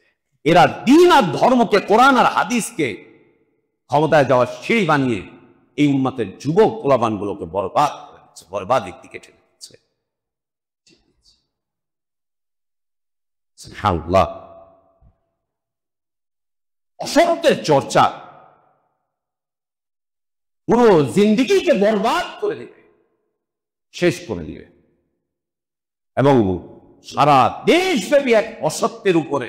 এরা দিন আর ধর্মকে, কোরআন আর হাদিসকে ক্ষমতায় যাওয়ার সিঁড়ি বানিয়ে এই উম্মতের যুবক পোলাপানগুলোকে বরবাদ করে দিচ্ছে, বরবাদের দিকে ঠেলে দিচ্ছে। সুবহানাল্লাহ। অসত্যের চর্চা পুরো জিন্দেগিকে বরবাদ করে দেবে, শেষ করে দিবে, এবং সারা দেশব্যাপী এক অসত্যের উপরে,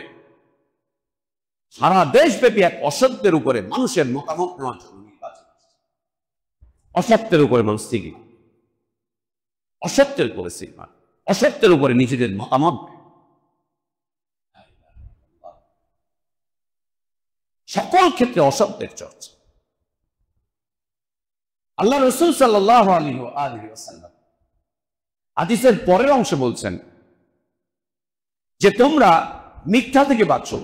সারা দেশব্যাপী এক অসত্যের উপরে মানুষের মতামত নেওয়ার জন্য নির্বাচন, অসত্যের উপরে মানুষ শিখি, অসত্যের উপরে শিখা, অসত্যের উপরে নিজেদের মতামত, সকল ক্ষেত্রে অসত্যের চর্চা। আল্লাহ রাসূল সাল্লাল্লাহু আলাইহি ওয়াসাল্লাম হাদিসের পরের অংশে বলছেন যে তোমরা মিথ্যা থেকে বাঁচো।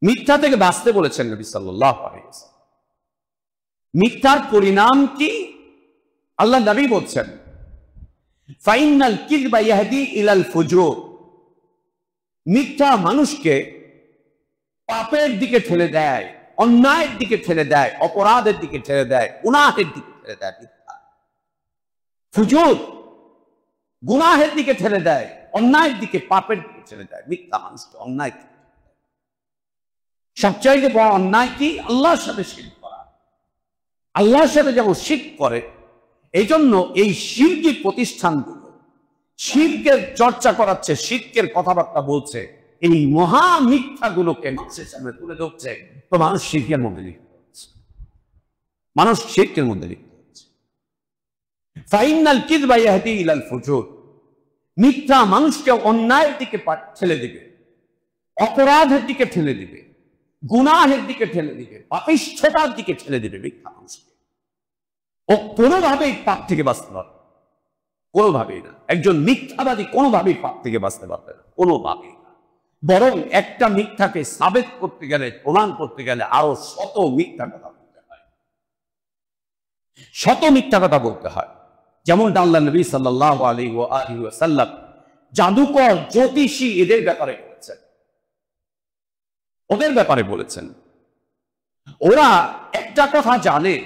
মিথ্যা থেকে বাঁচতে বলেছেন নবী সাল্লাল্লাহু আলাইহি ওয়াসাল্লাম। মিথ্যার পরিণাম কি? আল্লাহ নবী বলছেন, ফাইনাল কিযবা ইয়াহদি ইলাল ফুজুর। মিথ্যা মানুষকে পাপের দিকে ঠেলে দেয়, অন্যায়ের দিকে ঠেলে দেয়, অপরাধের দিকে ঠেলে দেয়, গুনাহের দিকে ঠেলে দেয়। মিথ্যা ফুজুর গুনাহের দিকে ঠেলে দেয়, অন্যায়ের দিকে, পাপের দিকে ঠেলে দেয়। মিথ্যা মানুষকে অন্যায়, সবচাইতে বড় অন্যায় কি? আল্লাহর সাথে শিরক করা। আল্লাহর সাথে যেমন শিরক করে, এই জন্য এই শিরকি প্রতিষ্ঠানগুলো শিরকের চর্চা করাচ্ছে, শিরকের কথাবার্তা বলছে, এই মহা মিথ্যাগুলোকে মানুষের সামনে তুলে ধরছে, তো মানুষ শিরকের মধ্যে লিপ্ত হচ্ছে, মানুষ শিরকের মধ্যে লিপ্ত হচ্ছে। ফাইনাল কিযবা ইয়াহদি ইলাল ফুজুর। মিথ্যা মানুষকে অন্যায়ের দিকে ঠেলে দিবে, অপরাধের দিকে ঠেলে দিবে, গুনাহের দিকে ঠেলে দিবে, পাপিষ্ঠতার দিকে ঠেলে দিবে মিথ্যা মানুষকে। ও কোনোভাবেই পাপ থেকে বাঁচতে পারবে, কোনোভাবেই না। একজন মিথ্যাবাদী কোনোভাবেই পাপ থেকে বাঁচতে পারবে না, কোনোভাবেই না। বরং একটা মিথ্যাকে সাবেত করতে গেলে, প্রমাণ করতে গেলে আরো শত মিথ্যা কথা বলতে হয়, শত মিথ্যা কথা বলতে হয়। যেমন আল্লাহ নবী সাল্লাল্লাহু আলাইহি ওয়াসাল্লাম জাদুকর, জ্যোতিষী এদের ব্যাপারে বলেছেন, ওদের ব্যাপারে বলেছেন, ওরা একটা কথা জানে।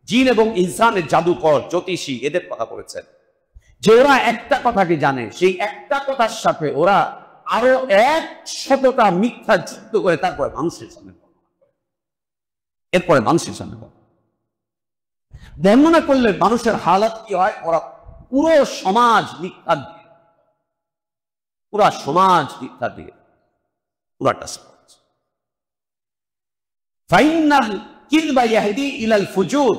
জিন এবং ইনসানের জাদুকর, জ্যোতিষী এদের কথা বলেছেন যে ওরা একটা কথাকে জানে, সেই একটা কথার সাথে ওরা আরো 100টা মিথ্যা যুক্ত করে তারপরে মানুষের সামনে, এরপরে মানুষের সামনে বর্ণনা করলে মানুষের হালাত কি হয়? ওরা পুরো সমাজ মিথ্যা দিয়ে, পুরা সমাজ মিথ্যা দিয়ে, পুরাটা সমাজ। ফাইনাল কিযবা ইয়াহদি ইলাল ফুজুর।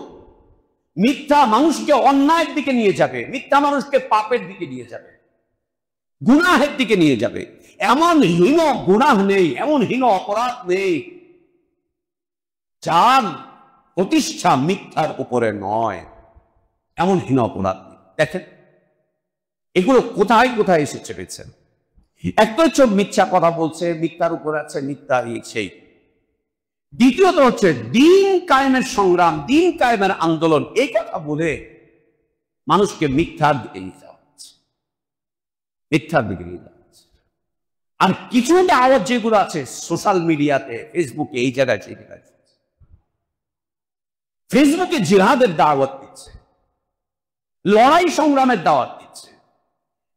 মিথ্যা মানুষকে অন্যায়ের দিকে নিয়ে যাবে, মিথ্যা মানুষকে পাপের দিকে নিয়ে যাবে, গুনাহের দিকে নিয়ে যাবে। এমন হীন গুনাহ নেই, এমন হীন অপরাধ নেই যার প্রতিষ্ঠা মিথ্যার উপরে নয়, এমন হীন অপরাধ নেই। দেখেন এগুলো কোথায় কোথায় এসে চেপেছেন। একটা হচ্ছে মিথ্যা কথা বলছে, মিথ্যার উপরে আছে, মিথ্যা সেই। দ্বিতীয়ত হচ্ছে দিন কায়েমের সংগ্রাম, দিন কায়েমের আন্দোলন, এই কথা বলে মানুষকে মিথ্যার দিকে নিয়ে যাওয়া হচ্ছে, মিথ্যার দিকে নিয়ে যাওয়া হচ্ছে। আর কিছু আওয়াজ যেগুলো আছে সোশ্যাল মিডিয়াতে, ফেসবুকে, এই জায়গায় সেই জায়গায়, ফেসবুকে জিহাদের দাওয়াত দিচ্ছে, লড়াই সংগ্রামের দাওয়াত দিচ্ছে,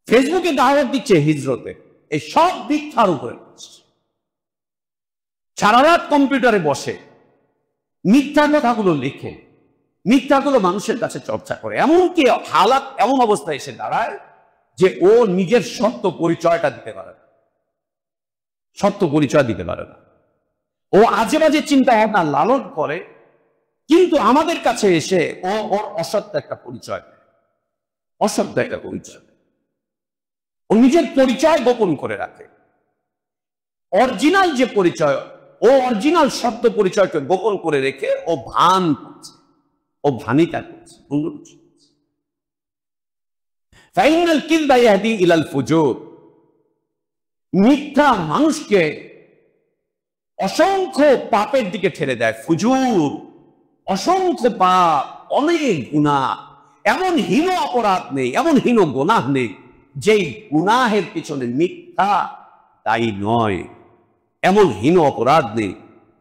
ফেসবুকে দাওয়াত দিচ্ছে হিজরতে, এই সব মিথ্যার উপরে সারা রাত কম্পিউটারে বসে মিথ্যা কথাগুলো লিখে মিথ্যাগুলো মানুষের কাছে চর্চা করে, এমনকি হালাত এমন অবস্থায় এসে দাঁড়ায় যে ও নিজের সত্য পরিচয়টা দিতে পারে না, সত্য পরিচয় দিতে পারে না। ও আজে বাজে চিন্তা ভাবনা লালন করে, কিন্তু আমাদের কাছে এসে ও ওর অসত্য একটা পরিচয় দেয়, অসত্য একটা পরিচয়। ও নিজের পরিচয় গোপন করে রাখে। অরিজিনাল যে পরিচয়, ও অরিজিনাল সত্য পরিচয়কে গোপন করে রেখে ও ভান করছে, ও ভানিতা করছে। ফাইনাল কিযবা ইয়াহদি ইলাল ফুজুর, মিথ্যা মানুষকে অসংখ্য পাপের দিকে ঠেলে দেয়। ফুজুর, অসংখ্য পাপ, অনেক গুনাহ। এমন হীন অপরাধ নেই, এমন হীন গুনাহ নেই যেই গুনাহের পিছনে মিথ্যা দায়ী নয়। এমন হীন অপরাধ নেই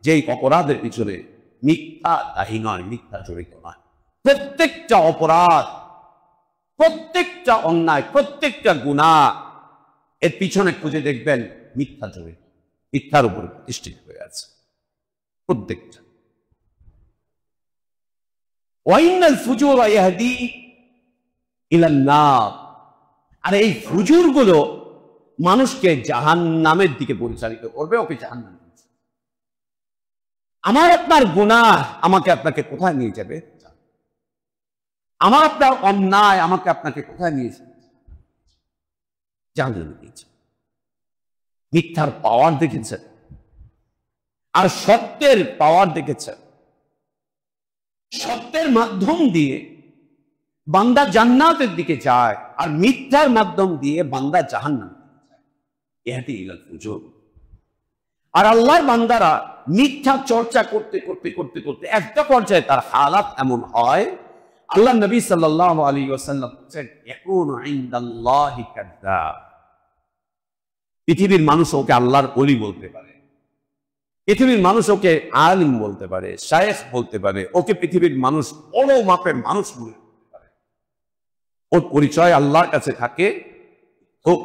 যেই অপরাধের পিছনে মিথ্যা দায়ী নয়, মিথ্যা জড়িত নয়। প্রত্যেকটা অপরাধ, প্রত্যেকটা অন্যায়, প্রত্যেকটা গুনাহ এর পিছনে খুঁজে দেখবেন মিথ্যা জড়িত, মিথ্যার উপর প্রতিষ্ঠিত হয়ে আছে প্রত্যেকটা। ওয়াইনাল ফুজুরা ইয়াহদি ইলান নার, আর এই ফুজুর গুলো মানুষকে জাহান্নামের দিকে পরিচালিত করবে, ওকে জাহান্নামে। আমার আপনার গুনাহ আমাকে আপনাকে কোথায় নিয়ে যাবে? আমার আপনার অন্যায় আমাকে আপনাকে কোথায় নিয়ে যাবে? জাহান্নামে নিয়ে যাবে। মিথ্যার পাওয়ার দেখেছেন আর সত্যের পাওয়ার দেখেছেন। সত্যের মাধ্যম দিয়ে বান্দা জান্নাতের দিকে যায়, আর মিথ্যার মাধ্যম দিয়ে বান্দা জাহান্নামে যায়। ইহাদি ইলাল ফুজুর। আর আল্লাহর বান্দারা মিথ্যা চর্চা করতে করতে করতে করতে একটা পর্যায়ে তার হালাত এমন হয়, আল্লাহ নবী সাল্লাল্লাহু আলাইহি ওয়াসাল্লাম বলেন, ইয়াকুনু ইনদাল্লাহি কাযযাব। পৃথিবীর মানুষ ওকে আল্লাহর ওলি বলতে পারে, পৃথিবীর মানুষ ওকে আলিম বলতে পারে, শায়েখ বলতে পারে, ওকে পৃথিবীর মানুষ বড় মাপের মানুষ বলতে পারে। ওর পরিচয় আল্লাহর কাছে থাকে হোক,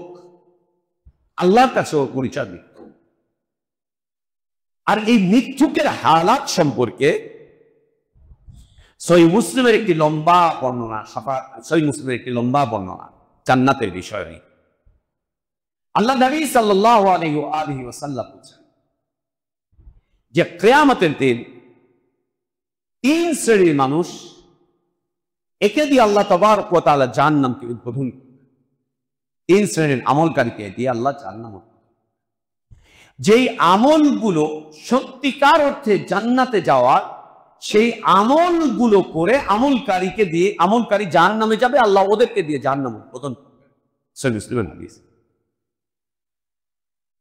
আল্লাহর কাছে ওর পরিচয় মিথ্যু। আর এই মিথ্যুকের হালাত সম্পর্কে সহিহ মুসলিমের একটি লম্বা বর্ণনা, সহিহ মুসলিমের একটি লম্বা বর্ণনা জান্নাতের বিষয়। আল্লাহ নবী সাল্লাল্লাহু আলাইহি ওয়াসাল্লাম বলেছেন যে কিয়ামতের দিন তিন শ্রেণীর মানুষ, একে দিয়ে আল্লাহ তাবারক ওয়া তাআলা জাহান্নামকে উদ্বোধন করবেন। তিন শ্রেণীর আমলকারীকে দিয়ে আল্লাহ জাহান্নাম, যেই আমলগুলো সত্যিকার অর্থে জান্নাতে যাওয়ার, সেই আমলগুলো করে আমলকারীকে দিয়ে, আমলকারী জাহান্নামে যাবে, আল্লাহ ওদেরকে দিয়ে জাহান্নাম উদ্বোধন করবেন। সহিহ মুসলিমের হাদিস।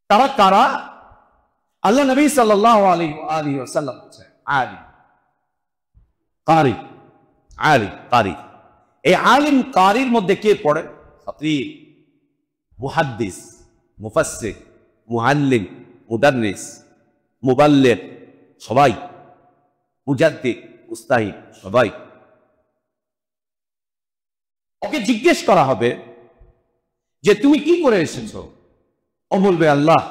তারা কারা? আল্লাহ নবী সাল্লাল্লাহু আলাইহি ওয়াসাল্লাম বলেছেন, আলিম, কারি। আলিম, কারি। এই আলিম কারির মধ্যে কে পড়ে? খতীব, মুহাদ্দিস, মুফাসসির, মুআল্লিম, মুদাররিস, মুবাল্লিগ, সবাই। মুজাদ্দিদ, মুস্তাহিদ, সবাই। ওকে জিজ্ঞেস করা হবে যে তুমি কি করে এসেছো? ও বলবে, আল্লাহ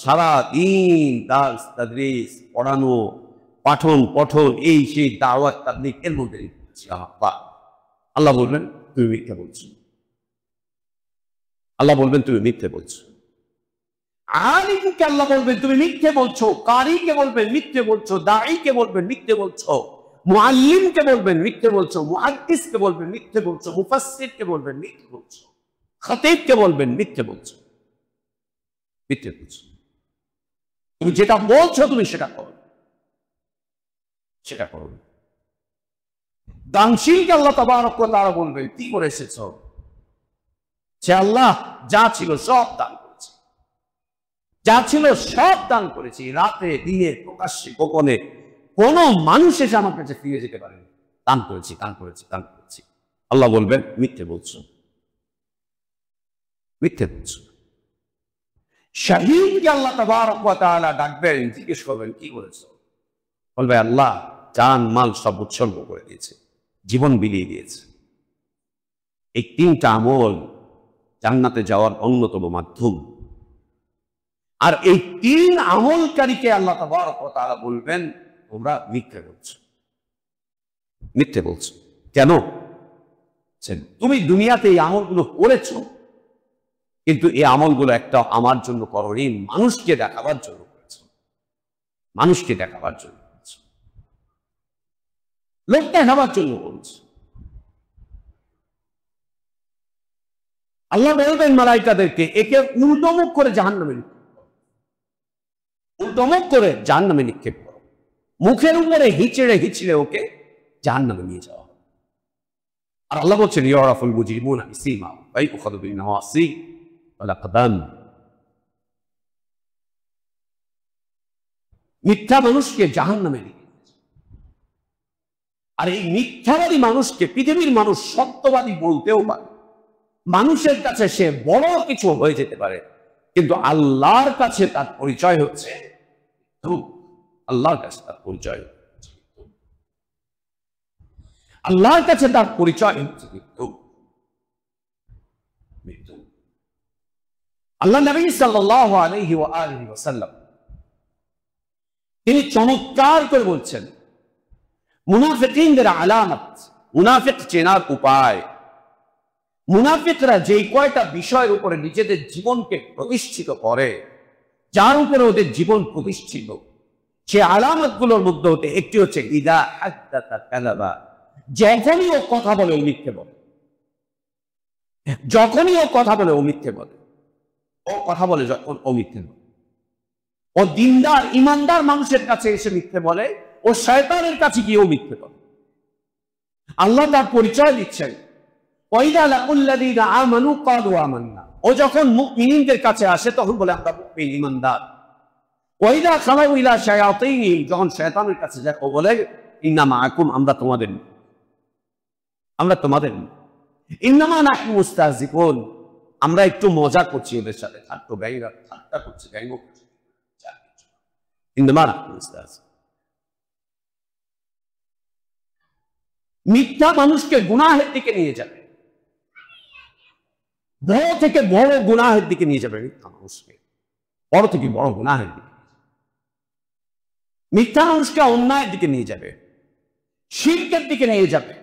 সারা দিন দার্স তাদরিস, পড়ানো, পাঠন পঠন, এই সেই দাওয়াত তাবলীগ এর মধ্যে। আল্লাহ বলবেন তুমি মিথ্যা বলছো। আল্লাহ বলবেন তুমি মিথ্যে বলছো। আলিমকে আল্লাহ বলবেন তুমি মিথ্যে বলছো, কারীকে বলবেন মিথ্যে বলছো, দাঈকে বলবেন মিথ্যে বলছো, মুআল্লিমকে বলবেন মিথ্যে বলছো, মুহাদ্দিসকে বলবেন মিথ্যে বলছো, মুফাসসিরকে বলবেন মিথ্যে বলছো, খতীবকে বলবেন মিথ্যে বলছো। মিথ্যে বলছো। তুমি যেটা বলছো তুমি সেটা করো, সেটা করো। দানশীলকে আল্লাহ তাবারক ওয়া তাআলা বলবেন কি করে এসেছো? সে আল্লাহ যা ছিল সব দান করেছে, যা ছিল সব দান করেছি, রাতে দিনে প্রকাশ্যে গোপনে, কোন মানুষ এসে আমার কাছে ফিরে যেতে পারে। দান করেছি, দান করেছি, দান করেছি। আল্লাহ বলবেন মিথ্যে বলছো, মিথ্যে বলছো। শাহীদকে আল্লাহ তাবারক ওয়া তাআলা ডাকবেন, জিজ্ঞেস করবেন কি করেছো? বলবে আল্লাহ জান মাল সব উৎসর্গ করে দিয়েছে, জীবন বিলিয়ে দিয়েছে। এই তিনটা আমল জান্নাতে যাওয়ার অন্যতম মাধ্যম। আর এই তিন আমলকারীকে আল্লাহ তাবারক ওয়া তাআলা বলবেন তোমরা মিথ্যে বলছো, মিথ্যে বলছো কেন? তুমি দুনিয়াতে এই আমলগুলো করেছ, কিন্তু এই আমলগুলো একটা আমার জন্য করনি, মানুষকে দেখাবার জন্য করেছো, মানুষকে দেখাবার জন্য করেছো, লোক দেখাবার জন্য করেছো। আল্লাহ বলবেন মালাইকাদেরকে, একে উল্টোমুখ করে জাহান্নামে নিক্ষেপ করো, উল্টোমুখ করে জাহান্নামে নিক্ষেপ করো, মুখের উপরে হিচড়ে হিচড়ে ওকে জাহান্নামে নিয়ে যাওয়া। আর আল্লাহ বলছেন ইউরাফুল মুজরিমুনা বিসীমাহুম ওয়া ইউখাযু বিন-নাওয়াসি ওয়াল আকদাম। মিথ্যা মানুষকে জাহান্নামে নিয়ে যাচ্ছে। আর এই মিথ্যাবাদী মানুষকে পৃথিবীর মানুষ সত্যবাদী বলতেও পারে, মানুষের কাছে সে বড় কিছু হয়ে যেতে পারে, কিন্তু আল্লাহর কাছে তার পরিচয় হচ্ছে আল্লাহর কাছে তার পরিচয় হচ্ছে আল্লাহর কাছে তার পরিচয় হচ্ছে মৃত্যু। আল্লাহ নবী সাল্লাল্লাহু আলাইহি ওয়া আলিহি ওয়াসাল্লাম তিনি চমৎকার করে বলছেন মুনাফিকদের আলামত, মুনাফিক চেনার উপায়। মুনাফিকরা যেই কয়টা বিষয়ের উপরে নিজেদের জীবনকে প্রতিষ্ঠিত করে, যার উপরে ওদের জীবন প্রতিষ্ঠিত, সে আলামতগুলোর মধ্যে হতে একটি হচ্ছে ইদা হাদ্দাসা কাযাবা, যখনই ও কথা বলে ও মিথ্যে বলে, যখনই ও কথা বলে ও মিথ্যে বলে, ও কথা বলে যখন ও মিথ্যে বলে, ও দিনদার ইমানদার মানুষের কাছে এসে মিথ্যে বলে, ও শয়তানের কাছে গিয়েও মিথ্যে বলে। আল্লাহ তার পরিচয় দিচ্ছেন ওয়াইদা লাকুল্লাযীনা আমানু ক্বালু আমান্না, ও যখন মুমিনদের কাছে আসে তখন বলে আমরা মুমিন ঈমানদার। ওয়াইদা খালাউ ইলা শায়াতিন, যখন শয়তানের কাছে যায় ও বলে ইন্না মাআকুম, আমরা তোমাদের, আমরা তোমাদের, ইন্নামা নাহনু মুস্তাহজিকুন, আমরা একটু মজা করছি ওদের সাথে, ঠাট্টা করছি, ব্যঙ্গ করছি, ইন্নামা নাহনু মুস্তাহজিকুন। মিথ্যা মানুষকে গুনাহের দিকে নিয়ে যাবে, বড় থেকে বড় গুনাহের দিকে নিয়ে যাবে। মিথ্যা মানুষকে বড় থেকে বড় গুনাহের দিকে, মিথ্যা মানুষকে অন্যায়ের দিকে নিয়ে যাবে, শিরকের দিকে নিয়ে যাবে,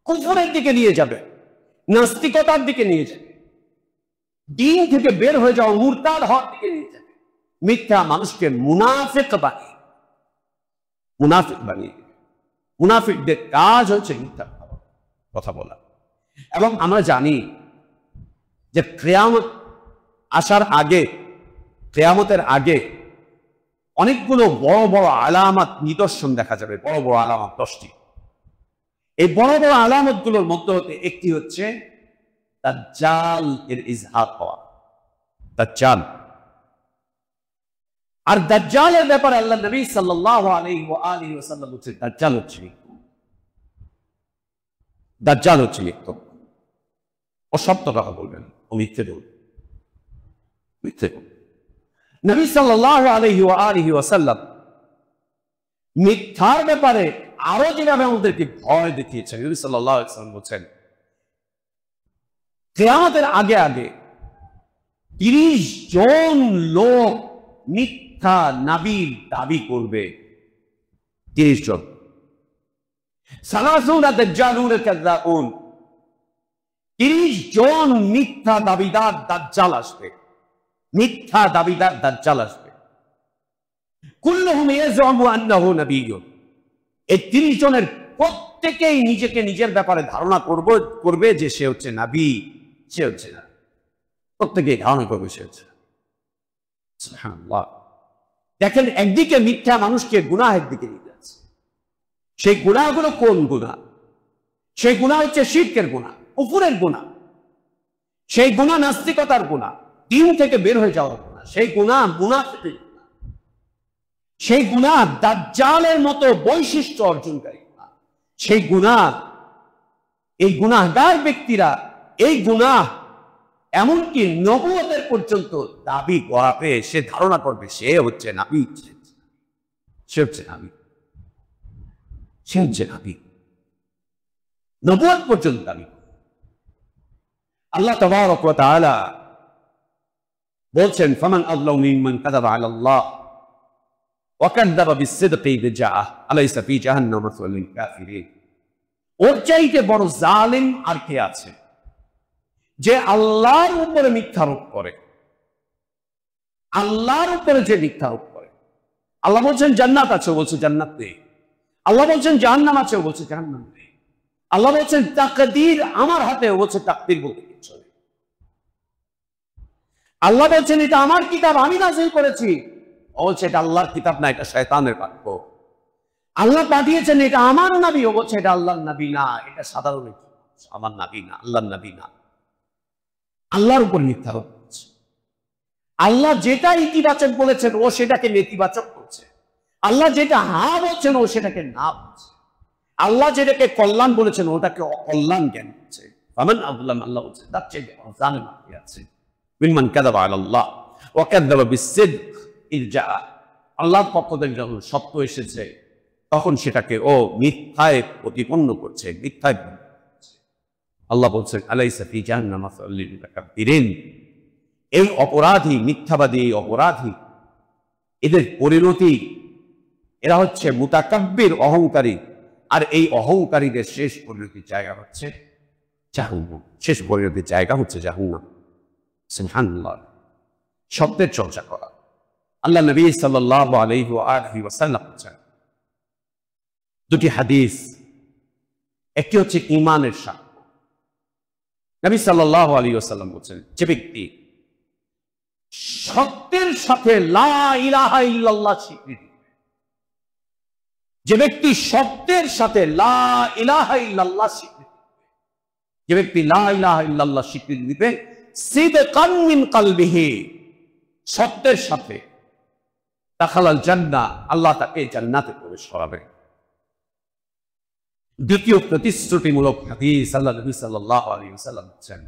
কুফরের দিকে নিয়ে যাবে, নাস্তিকতার দিকে নিয়ে যাবে, দিন থেকে বের হয়ে যাওয়া মুরতাদ হওয়ার দিকে নিয়ে যাবে। মিথ্যা মানুষকে মুনাফিক বানিয়ে, মুনাফিক বানিয়ে, মুনাফিকদের কাজ হচ্ছে মিথ্যা কথা বলা। এবং আমরা জানি যে কিয়ামত আসার আগে, কিয়ামতের আগে অনেকগুলো বড় বড় আলামত, নিদর্শন দেখা যাবে, বড় বড় আলামত 10টি। এই বড় বড় আলামত গুলোর মধ্যে হতে একটি হচ্ছে দাজ্জাল এর ইজহার হওয়া, দাজ্জাল। আর দাজ্জালের ব্যাপারে আল্লাহ নবী সাল্লাল্লাহু আলাইহি ওয়া আলিহি ওয়াসাল্লাম বলেছেন দাজ্জাল হচ্ছে মৃত্যু, দাজ্জাল হচ্ছে মৃত্যু। ও সত্য কথা বলবেন, ও মিথ্যে বলবেন, মিথ্যে বলবেন। নবী সাল্লাল্লাহু আলাইহি ওয়া আলিহি ওয়াসাল্লাম মিথ্যার ব্যাপারে আরো যেভাবে আমাদেরকে ভয় দেখিয়েছেন, নবী সাল্লাল্লাহু আলাইহি ওয়াসাল্লাম বলেছেন কিয়ামতের আগে আগে 30 জন লোক মিথ্যা নবীর দাবি করবে। 30 জন। সালাসুনা দাজ্জালুন কাযাবুন, 30 জন মিথ্যা দাবিদার দাজ্জাল আসবে, মিথ্যা দাবিদার দাজ্জাল আসবে। কুল্লুহুম ইয়াজুমু আন্নাহু নাবিয়্যুন, এই 30 জনের প্রত্যেকেই নিজেকে নিজের ব্যাপারে ধারণা করবে যে সে হচ্ছে নবী, সে হচ্ছে না, প্রত্যেকেই ধারণা করবে সে হচ্ছে। সুবহানাল্লাহ। দেখেন, একদিকে মিথ্যা মানুষকে গুনাহের দিকে নিয়ে যাচ্ছে। সেই গুনাহগুলো কোন গুনাহ? সেই গুনাহ হচ্ছে শিরকের গুনাহ, কুফরের গুনাহ, সেই গুনাহ নাস্তিকতার গুনাহ, দিন থেকে বের হয়ে যাওয়ার গুনাহ, সেই গুনাহ মুনাফিকের গুনাহ, সেই গুনাহ দাজ্জালের মতো বৈশিষ্ট্য অর্জনকারী গুনাহ, সেই গুনাহ, এই গুনাহগার ব্যক্তিরা এই গুনাহ এমনকি নবুয়তের পর্যন্ত দাবি করাবে, সে ধারণা করবে সে হচ্ছে নবী, সে হচ্ছে নবী, সে হচ্ছে নবী, নবুয়ত পর্যন্ত দাবি। আল্লাহ তাবারক ওয়া তাআলা বলছেন ফামান আযলামু মিম্মান কাযাবা আলাল্লাহ ওয়াকাযযাবা বিস-সিদকি ইয জাআ আলাইসা ফি জাহান্নাম মাসওয়াল লিল কাফিরিন। ওর চাইতে বড় জালিম আর কে আছে যে আল্লাহর উপরে মিথ্যারোপ করে? আল্লাহর উপরে যে মিথ্যারোপ করে। আল্লাহ বলছেন জান্নাত আছে, বলছে জান্নাত নেই। আল্লাহ বলছেন জাহান্নাম আছে, বলছে জাহান্নাম নেই। আল্লাহ বলছেন তাকদীর আমার হাতে, বলছে তাকদীর বলতে কিছু নেই। আল্লাহ বলছেন এটা আমার কিতাব, আমি নাযিল করেছি, বলছে এটা আল্লাহর কিতাব না, এটা শয়তানের বাক্য। আল্লাহ পাঠিয়েছেন এটা আমার নবী, ও বলছে এটা আল্লাহর নবী না, এটা সাধারণ আমার নবী না, আল্লাহর নবী না। আল্লাহর উপর মিথ্যা হচ্ছে। আল্লাহ যেটা ইতিবাচক বলেছেন ও সেটাকে নেতিবাচক করছে। আল্লাহ যেটা হা বলছেন ও সেটাকে না বলছে। আল্লাহ যেটাকে কল্যাণ বলেছেন ওটাকে অকল্যাণ জ্ঞান করছে। ফামান আযলাম, আল্লাহ বলছে তার চেয়ে জালেম কে আছে? মিম্মান কাযাবা আলাল্লাহ ওয়া কাযাবা বিস-সিদক ইয জাআ। আল্লাহর পক্ষ থেকে যখন সত্য এসেছে তখন সেটাকে ও মিথ্যায় প্রতিপন্ন করছে, মিথ্যায়। আল্লাহ বলছেন আলাইসা ফি জাহান্নাম মাসওয়াল লিল মুতাকাব্বিরিন। এই অপরাধী, মিথ্যাবাদী, এই অপরাধী, এদের পরিণতি, এরা হচ্ছে মুতাকাব্বির, অহংকারী। আর এই অহংকারীদের শেষ পরিণতির জায়গা হচ্ছে জাহান্নাম। শেষ পরিণতির জায়গা হচ্ছে জাহান্নাম। সুবহানাল্লাহ। শব্দের চর্চা করা। আল্লাহ নবী সাল্লাল্লাহু আলাইহি ওয়া আলিহি ওয়াসাল্লাম বলেছেন দুটি হাদিস, একটি হচ্ছে ঈমানের সাক্ষ্য। নবী সাল্লাল্লাহু আলাইহি ওয়াসাল্লাম বলেছেন যে ব্যক্তি সত্যের সাথে লা ইলাহা ইল্লাল্লাহ স্বীকৃতি, যে ব্যক্তি সত্যের সাথে লা ইলাহা ইল্লাল্লাহ স্বীকৃতি, যে ব্যক্তি লা ইলাহা ইল্লাল্লাহ স্বীকৃতি দিবে সিদকান মিন কলবিহি, সত্যের সাথে, দাখালাল জান্নাহ, আল্লাহ তাকে জান্নাতে প্রবেশ করাবে। দ্বিতীয় প্রতিশ্রুতিমূলক হাদিস, আল্লাহ নবী সাল্লাল্লাহু আলাইহি ওয়াসাল্লাম বলেছেন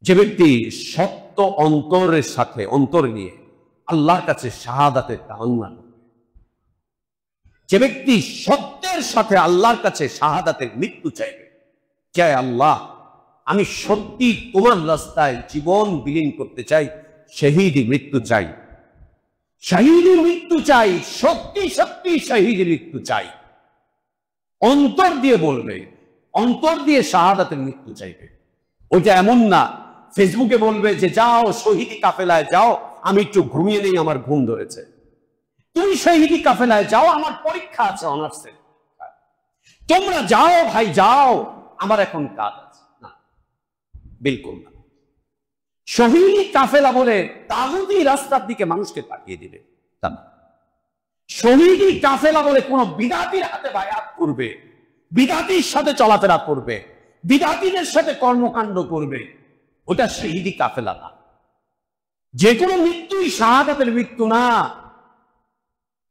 যে ব্যক্তি সত্য অন্তরের সাথে, অন্তর নিয়ে আল্লাহর কাছে শাহাদাতের তামান্না করবে, যে ব্যক্তি সত্যের সাথে আল্লাহর কাছে শাহাদাতের মৃত্যু চাইবে, চাই আল্লাহ আমি সত্যি তোমার রাস্তায় জীবন বিলীন করতে চাই, শহীদি মৃত্যু চাই, শহীদি মৃত্যু চাই, সত্যি সত্যি শহীদি মৃত্যু চাই, অন্তর দিয়ে বলবে, অন্তর দিয়ে শাহাদাতের মৃত্যু চাইবে। ওইটা এমন না ফেসবুকে বলবে যে যাও শহীদি কাফেলায় যাও, আমি একটু ঘুমিয়ে নেই, আমার ঘুম ধরেছে। তুমি শহীদি কাফেলায় যাও, আমার পরীক্ষা আছে অনার্সের, তোমরা যাও ভাই যাও, আমার এখন কাজ আছে। না, বিলকুল না। শহীদি কাফেলা বলে তাগুতি রাস্তার দিকে মানুষকে পাঠিয়ে দিবে তা না। শহীদি কাফেলা বলে কোন বিদাতির হাতে বায়াত করবে, বিদাতির সাথে চলাফেরা করবে, বিদাতিদের সাথে কর্মকাণ্ড করবে, ওটা শহীদি কাফেলা না। যে কোনো মৃত্যুই শাহাদাতের মৃত্যু না,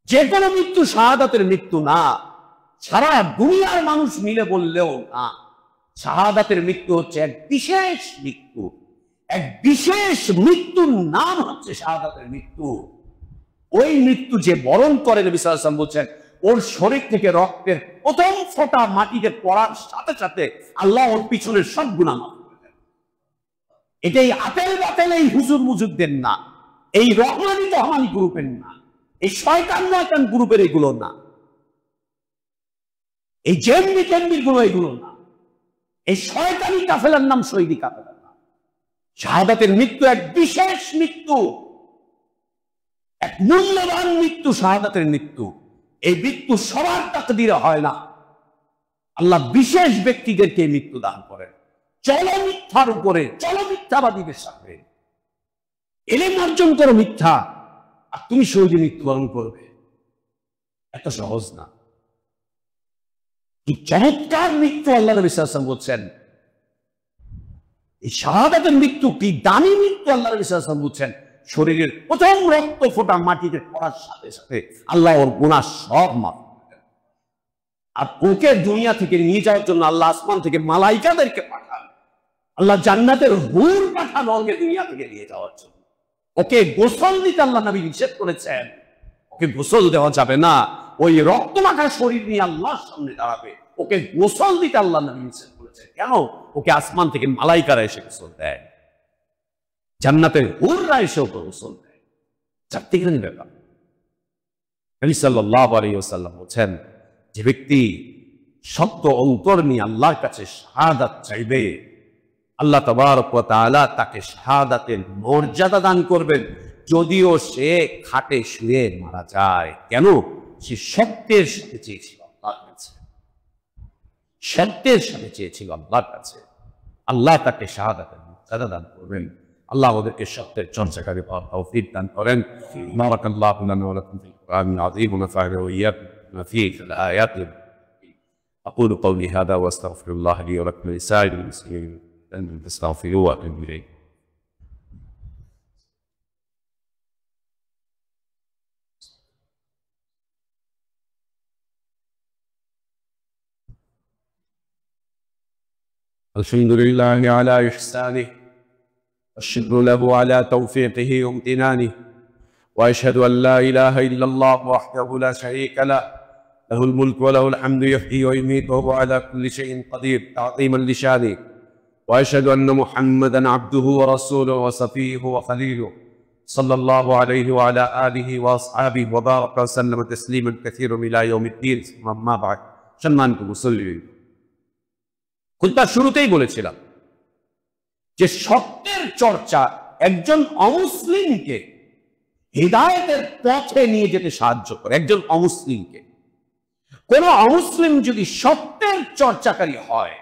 যে কোনো মৃত্যু শাহাদাতের মৃত্যু না। সারা দুনিয়ার মানুষ মিলে বললেও না, শাহাদাতের মৃত্যু হচ্ছে এক বিশেষ মৃত্যু। এক বিশেষ মৃত্যুর নাম হচ্ছে শাহাদাতের মৃত্যু। ওই মৃত্যু যে বরণ করে, নবী সাল্লাল্লাহু আলাইহি ওয়াসাল্লাম বলছেন ওর শরীর থেকে রক্তের প্রথম ফোঁটা মাটিতে পড়ার সাথে সাথে আল্লাহ ওর পিছনের সব গুনাহ মাফ করে দেন। এটাই আতেল বাতেল, এই হুজুর মুজুরদের না, এই রহমানি তহমানি গ্রুপের না, এই শয়তান ময়তান গ্রুপের এগুলো না, এই জেমনি টেমনির গুলো এগুলো না। এই শয়তানি কাফেলার নাম শহীদি কাফেলা না। শাহাদাতের মৃত্যু এক বিশেষ মৃত্যু, এক মূল্যবান মৃত্যু, শাহাদাতের মৃত্যু। এই মৃত্যু সবার তাকদীরে হয় না। আল্লাহ বিশেষ ব্যক্তিদেরকে মৃত্যু দান করেন। চলো মিথ্যার উপরে, চলো মিথ্যাবাদীদের সাথে, এলেম অর্জন করো মিথ্যা, আর তুমি শহীদি মৃত্যুবরণ করবে। এত সহজ না। কি চমৎকার মৃত্যু আল্লাহ নবী সাল্লাল্লাহু আলাইহি ওয়াসাল্লাম বলছেন। এই শাহাদাতের মৃত্যু কি দামি মৃত্যু আল্লাহ নবী সাল্লাল্লাহু আলাইহি ওয়াসাল্লাম বলছেন। শরীরের প্রথম রক্ত ফোঁটা মাটিতে পড়ার সাথে সাথে আল্লাহ ওর গুনাহ সব মাফ করে দেন। আর ওকে দুনিয়া থেকে নিয়ে যাওয়ার জন্য আল্লাহ আসমান থেকে মালাইকাদেরকে পাঠান, আল্লাহ জান্নাতের হুর পাঠান ওকে দুনিয়া থেকে নিয়ে যাওয়ার জন্য। ওকে গোসল দিতে আল্লাহ নবী নিষেধ করেছেন, ওকে গোসল দেওয়া যাবে না। ওই রক্তমাখা শরীর নিয়ে আল্লাহর সামনে দাঁড়াবে, ওকে গোসল দিতে আল্লাহ নবী নিষেধ করেছেন। কেন? ওকে আসমান থেকে মালাইকারা এসে গোসল দেয়, জান্নাতের হুররা এসে ওকে গোসল দেয়। চারটিখানি ব্যাপার। নবী সাল্লাল্লাহু আলাইহি ওয়াসাল্লাম বলেন, যে ব্যক্তি শক্ত অন্তর নিয়ে আল্লাহর কাছে শাহাদাত চাইবে, আল্লাহ তাবারক ওয়া তাআলা তাকে শাহাদাতের মর্যাদা দান করবেন, যদিও সে খাটে শুয়ে মারা যায়। কেন? সে সত্যের সাথে চেয়েছিল আল্লাহর কাছে, সত্যের সাথে চেয়েছিল আল্লাহর কাছে। আল্লাহ তাকে শাহাদাতের মর্যাদা দান করবেন। আল্লাহ আমাদেরকে সত্যের চর্চাকারী হওয়ার তৌফিক দান করেন। বারাকাল্লাহু লানা ওয়া লাকুম ফিল কুরআনিল আযীম ওয়া নাফা'না ওয়া ইয়্যাকুম বিমা ফীহি মিনাল আয়াতি। أقول قولي هذا وأستغفر الله لي ولكم ولسائر المسلمين أن تستغفروه وأتوب إليه. الحمد لله على إحسانه والشكر له على توفيقه وامتنانه، وأشهد أن لا إله إلا الله وحده لا شريك له، له الملك وله الحمد يحيي ويميت وهو على كل شيء قدير تعظيما لشانه، وأشهد أن محمدا عبده ورسوله وصفيه وخليله صلى الله عليه وعلى آله وأصحابه وبارك وسلم تسليما كثيرا إلى يوم الدين. أما بعد، সম্মানিত মুসল্লিন, খুতবার শুরুতেই বলেছিলাম যে সত্যের চর্চা একজন অমুসলিমকে হিদায়াতের পথে নিয়ে যেতে সাহায্য করে। একজন অমুসলিমকে, কোন অমুসলিম যদি সত্যের চর্চাকারী হয়,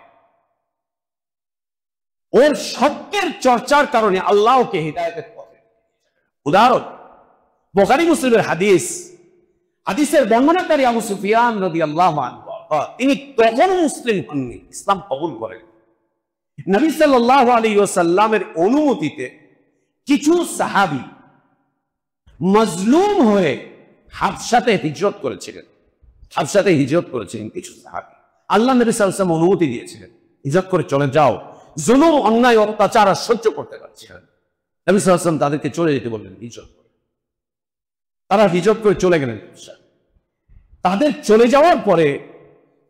ওর সত্যের চর্চার কারণে আল্লাহ ওকে হিদায়াতের পথে। উদাহরণ, বুখারী মুসলিমের হাদিসের বর্ণনাকারী আবু সুফিয়ান রাদিয়াল্লাহু আনহু, তিনি তখন মুসলিম হননি, ইসলাম কবুল করেন। নবী সাল্লাল্লাহু আলাইহি ওয়াসাল্লামের অনুমতিতে কিছু সাহাবী মজলুম হয়ে হাবশাতে হিজরত করেছিলেন। হাবশাতে হিজরত করেছিলেন কিছু সাহাবী। আল্লাহ নবী সাল্লাল্লাহু আলাইহি ওয়াসাল্লাম অনুমতি দিয়েছিলেন, হিজরত করে চলে যাও, জুলুম, অন্যায়, অত্যাচার আর সহ্য করতে পারছিলেন। নবী সাল্লাল্লাহু আলাইহি ওয়াসাল্লাম তাদেরকে চলে যেতে বললেন হিজরত করে। তারা হিজরত করে চলে গেলেন। তাদের চলে যাওয়ার পরে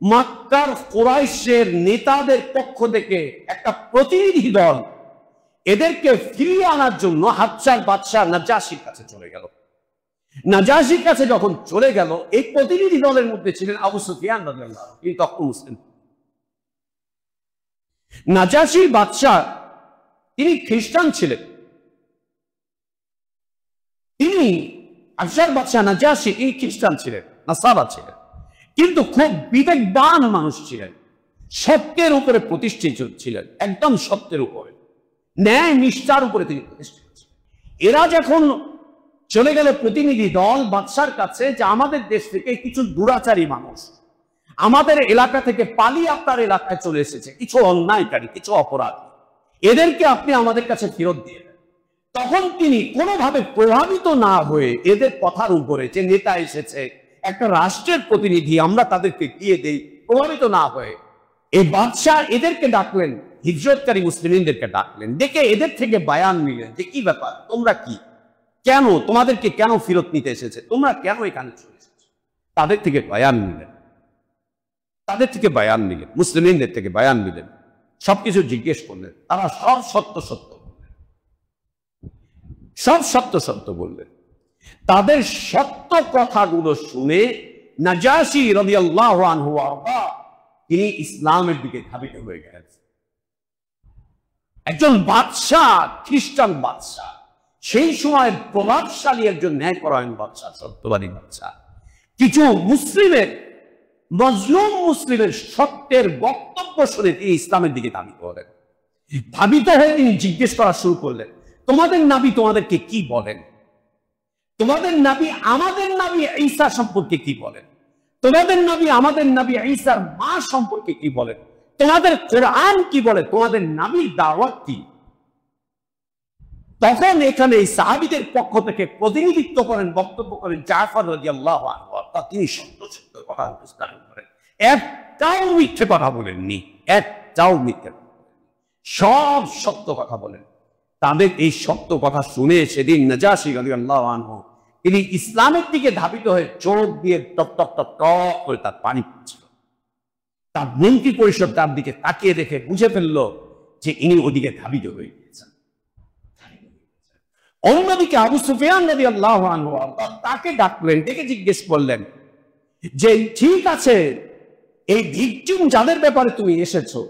মক্কার কুরাইশের নেতাদের পক্ষ থেকে একটা প্রতিনিধি দল এদেরকে ফিরিয়ে আনার জন্য হাবশার বাদশাহ নাজাশির কাছে চলে গেল। নাজাশির কাছে যখন চলে গেল, এই প্রতিনিধি দলের মধ্যে ছিলেন আবু সুফিয়ান রাদিয়াল্লাহু আনহু, তিনি তখন মুসলিম। নাজাশির বাদশাহ তিনি খ্রিস্টান ছিলেন। তিনি হাবশার বাদশাহ নাজাশি এই খ্রিস্টান ছিলেন, নাসারা ছিলেন, কিন্তু খুব বিবেকবান মানুষ ছিলেন, সত্যের উপরে প্রতিষ্ঠিত ছিলেন, একদম সত্যের উপরে, ন্যায় নিষ্ঠার উপরে তিনি প্রতিষ্ঠিত ছিলেন। এরা যখন চলে গেল প্রতিনিধি দল বাদশার কাছে, যে আমাদের দেশ থেকে কিছু দুরাচারী মানুষ আমাদের এলাকা থেকে পালিয়ে আপনার এলাকায় চলে এসেছে, কিছু অন্যায়কারী, কিছু অপরাধী, এদেরকে আপনি আমাদের কাছে ফেরত দিয়ে দেন। তখন তিনি কোনোভাবে প্রভাবিত না হয়ে এদের কথার উপরে, যে নেতা এসেছে, একটা রাষ্ট্রের প্রতিনিধি, আমরা তাদেরকে দিয়ে দেই, প্রভাবিত না হয়ে এই বাদশাহ এদেরকে ডাকলেন, হিজরতকারী মুসলিমদেরকে ডাকলেন, ডেকে এদের থেকে বায়ান নিলেন যে কি ব্যাপার, তোমরা কি, কেন, তোমাদেরকে কেন ফেরত নিতে এসেছে, তোমরা কেন এখানে চলে এসেছো। তাদের থেকে বায়ান নিলেন, মুসলিমদের থেকে বায়ান নিলেন, সবকিছু জিজ্ঞেস করলেন। তারা সব সত্য বললেন। তাদের সত্য কথাগুলো শুনে নাজাশি রাদিয়াল্লাহু আনহু তিনি ইসলামের দিকে ধাবিত হয়ে গেলেন। একজন বাদশাহ, খ্রিস্টান বাদশাহ, সেই সময় প্রভাবশালী একজন ন্যায়পরায়ণ বাদশাহ, সত্যবাদী বাদশাহ, কিছু মজলুম মুসলিমের সত্যের বক্তব্য শুনে তিনি ইসলামের দিকে ধাবিত হলেন। ধাবিত হয়ে তিনি জিজ্ঞেস করা শুরু করলেন, তোমাদের নবী তোমাদেরকে কি বলেন? তোমাদের নবী আমাদের নবী ঈসা সম্পর্কে কি বলেন? তোমাদের নবী আমাদের নবী ঈসার মা সম্পর্কে কি বলেন? তোমাদের কোরআন কি বলে? তোমাদের নবীর দাওয়াত কি? তখন এখানে এই সাহাবীদের পক্ষ থেকে প্রতিনিধিত্ব করেন, বক্তব্য করেন জাফর রাদিয়াল্লাহু আনহু। তিনি সত্য কথা উপস্থাপন করেন, একটাও মিথ্যে কথা বলেননি, সব সত্য কথা বলেন। তাদের এই সত্য কথা শুনে সেদিন নাজাশি রাদিয়াল্লাহু আনহু তিনি ইসলামের দিকে ধাবিত হয়ে চোখ দিয়ে টপ টপ টপ টপ করে তার পানি পড়ছিল। তার মন্ত্রী পরিষদ তার দিকে তাকিয়ে দেখে বুঝে ফেললো যে ইনি ওদিকে ধাবিত হয়ে গিয়েছেন। অন্যদিকে আবু সুফিয়ান রাদিয়াল্লাহু আনহু তাকে ডাকলেন, ডেকে জিজ্ঞেস করলেন যে ঠিক আছে, এই ভিকটিম যাদের ব্যাপারে তুমি এসেছো,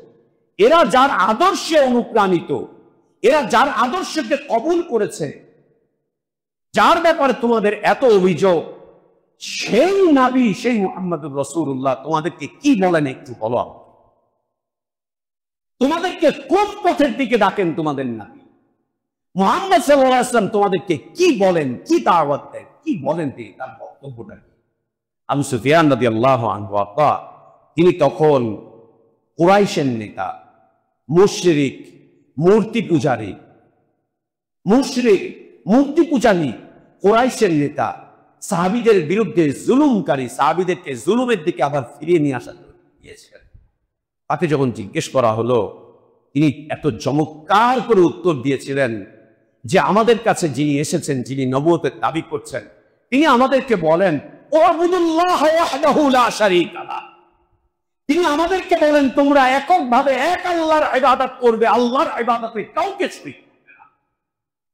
এরা যার আদর্শে অনুপ্রাণিত, এরা যার আদর্শকে কবুল করেছে, যার ব্যাপারে তোমাদের এত অভিযোগ, সেই নবী, সেই মুহাম্মদুর রাসূলুল্লাহ তোমাদেরকে কি বলেন একটু বলো। তোমাদেরকে কোন পথের দিকে ডাকেন তোমাদের নবী? মুহাম্মদ সাল্লাল্লাহু আলাইহি ওয়াসাল্লাম তোমাদেরকে কি বলেন, কি দাওয়াত দেন, কি বলেন তিনি, তার বক্তব্যটা কি? আবু সুফিয়ান রাদিয়াল্লাহু আনহু তিনি তখন কুরাইশের নেতা, মুশরিক, মূর্তি পূজারী, কুরাইশের নেতা, সাহাবীদের বিরুদ্ধে জুলুমকারী, সাহাবীদেরকে জুলুমের দিকে আবার ফিরিয়ে নিয়ে আসা গিয়েছিলেন। তাকে যখন জিজ্ঞেস করা হলো, তিনি এত চমৎকার করে উত্তর দিয়েছিলেন যে আমাদের কাছে যিনি এসেছেন, যিনি নবুয়তের দাবি করছেন, তিনি আমাদেরকে বলেন ওয়াবুদুল্লাহ ওয়াহদাহু লা শারীকা লাহু। তিনি আমাদেরকে বলেন তোমরা এককভাবে এক আল্লাহর ইবাদত করবে, আল্লাহর ইবাদতে কাউকে শরীক করবে না,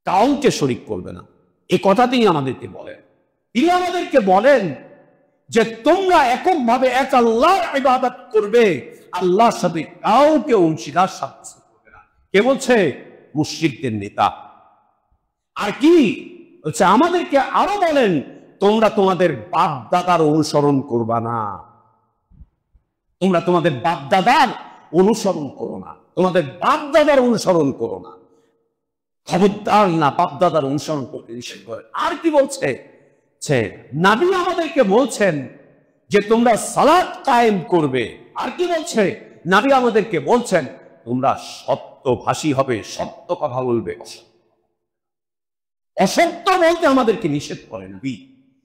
কাউকে শরীক করবে না। এই কথা তিনি আমাদেরকে বলেন। তিনি আমাদেরকে বলেন যে তোমরা এককভাবে এক আল্লাহর ইবাদত করবে, আল্লাহর সাথে কাউকে অংশীদার সাব্যস্ত করবে না। কে বলছে? মুশরিকদের নেতা। আর কি বলছে? আমাদেরকে আরো বলেন তোমরা তোমাদের বাপ দাদার অনুসরণ করবা না, তোমরা তোমাদের বাপ দাদার অনুসরণ করো না, তোমাদের বাপ দাদার অনুসরণ করো না, খবরদার না, বাপ দাদার অনুসরণ করতে নিষেধ করে। আর কি বলছে? নবী আমাদেরকে বলছেন যে তোমরা সালাত কায়েম করবে। আর কি বলছে? নবী আমাদেরকে বলছেন তোমরা সত্যভাষী হবে, সত্য কথা বলবে, অসত্য বলতে আমাদেরকে নিষেধ করেন। নবী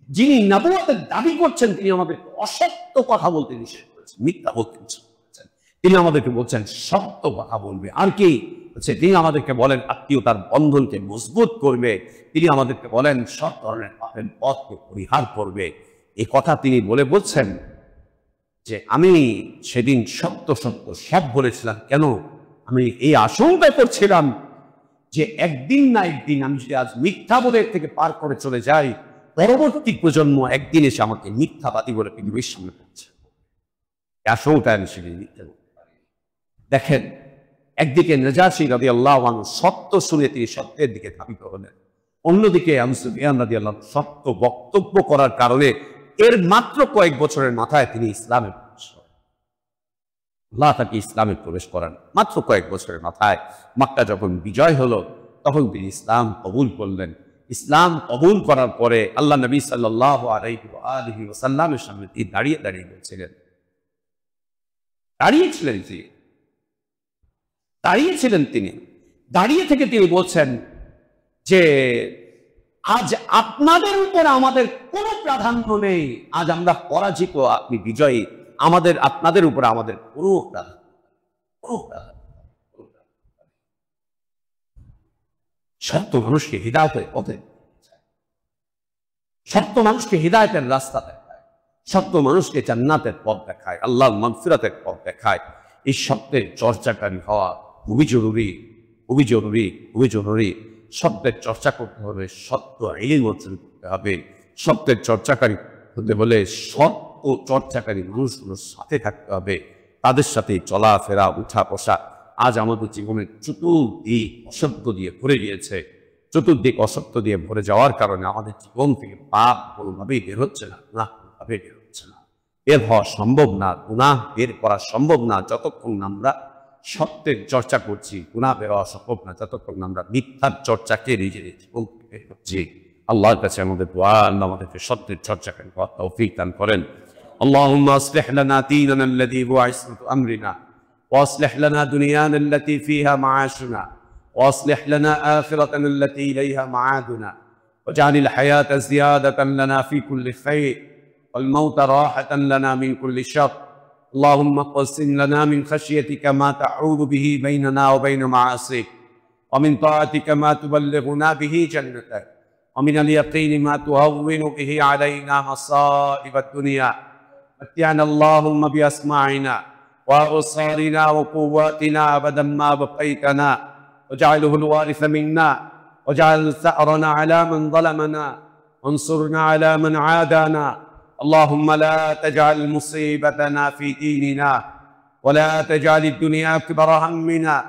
যিনি নবুয়তের দাবি করছেন, তিনি আমাদের অসত্য কথা বলতে নিষেধ করেছেন, মিথ্যা বলতে নিষেধ করেছেন। তিনি আমাদেরকে বলছেন সত্য কথা বলবে। আর কি বলছে? তিনি আমাদেরকে বলেন আত্মীয়তার বন্ধনকে মজবুত করবে। তিনি আমাদেরকে বলেন সব ধরনের পাপের পথকে পরিহার করবে। এই কথা তিনি বলছেন যে আমি সেদিন সত্য সত্য সব বলেছিলাম। কেন? আমি এই আশঙ্কা করছিলাম যে একদিন না একদিন আমি যদি আজ মিথ্যাবোধের থেকে পার করে চলে যাই, পরবর্তী প্রজন্ম একদিন এসে আমাকে মিথ্যাবাদী বলে পৃথিবীর সামনে পড়ছে। আশঙ্কা আমি সেদিন মিথ্যা বলতে পারি। দেখেন, একদিকে নাজাশী রাদিয়াল্লাহু আনহু সত্য শুনে তিনি সত্যের দিকে ধাবিত হলেন, অন্যদিকে আবু সুফিয়ান রাদিয়াল্লাহু আনহু সত্য বক্তব্য করার কারণে এর মাত্র কয়েক বছরের মাথায় তিনি ইসলামে প্রবেশ করেন। আল্লাহ তাকে ইসলামে প্রবেশ করেন মাত্র কয়েক বছরের মাথায়। মক্কা যখন বিজয় হলো তখন তিনি ইসলাম কবুল করলেন। ইসলাম কবুল করার পরে আল্লাহ নবী সাল্লাল্লাহু আলাইহি ওয়া আলিহি ওয়াসাল্লামের সামনে তিনি দাঁড়িয়ে বলছিলেন, দাঁড়িয়ে থেকে তিনি বলছেন যে আজ আপনাদের উপর আমাদের কোনো প্রাধান্য নেই, আজ আমরা পরাজিত, আপনি বিজয়ী, আপনাদের উপর আমাদের কোনো প্রাধান্য। সত্য মানুষকে হিদায়াতের পথে, সত্য মানুষকে হিদায়াতের রাস্তা দেখায়, সত্য মানুষকে জান্নাতের পথ দেখায়, আল্লাহর মাগফিরাতের পথ দেখায়। এই সত্যের চর্চাকারী হওয়া খুবই জরুরি, খুবই জরুরি, খুবই জরুরি। সত্যের চর্চা করতে হবে, সত্য ইলম অর্জন করতে হবে। সত্যের চর্চাকারী হতে হলে সত্য চর্চাকারী মানুষগুলোর সাথে থাকতে হবে, তাদের সাথে চলাফেরা, উঠা বসা। আজ আমাদের জীবনের চতুর্দিক অসত্য দিয়ে ভরে গিয়েছে। চতুর্দিক অসত্য দিয়ে ভরে যাওয়ার কারণে আমাদের জীবন থেকে পাপ কোনোভাবেই বের হচ্ছে না, গুনাহ কোনোভাবেই বের হচ্ছে না। বের হওয়া সম্ভব না, গুনাহ বের করা সম্ভব না যতক্ষণ আমরা সত্যের চর্চা করছি। গুনাহ বের হওয়া সম্ভব না যতক্ষণ আমরা মিথ্যার চর্চাকে নিজের জীবন থেকে করছি। আল্লাহর কাছে আমাদের দোয়া, আল্লাহ আমাদেরকে সত্যের চর্চা করেন, তৌফিক দান করেন। اللهم اصلح لنا ديننا الذي هو عصمة أمرنا، واصلح لنا دنيانا التي فيها معاشنا، واصلح لنا آخرتنا التي إليها معادنا، واجعل الحياة زيادة لنا في كل خير، والموت راحة لنا من كل شر. اللهم اقسم لنا من خشيتك ما تحول به بيننا وبين معاصيك، ومن طاعتك ما تبلغنا به جنتك، ومن اليقين ما تهون به علينا مصائب الدنيا. متعنا اللهم بأسماعنا وأبصارنا وقواتنا أبدا ما بقيتنا، واجعله الوارث منا، واجعل ثأرنا على من ظلمنا وانصرنا على من عادانا. اللهم لا تجعل مصيبتنا في ديننا ولا تجعل الدنيا أكبر همنا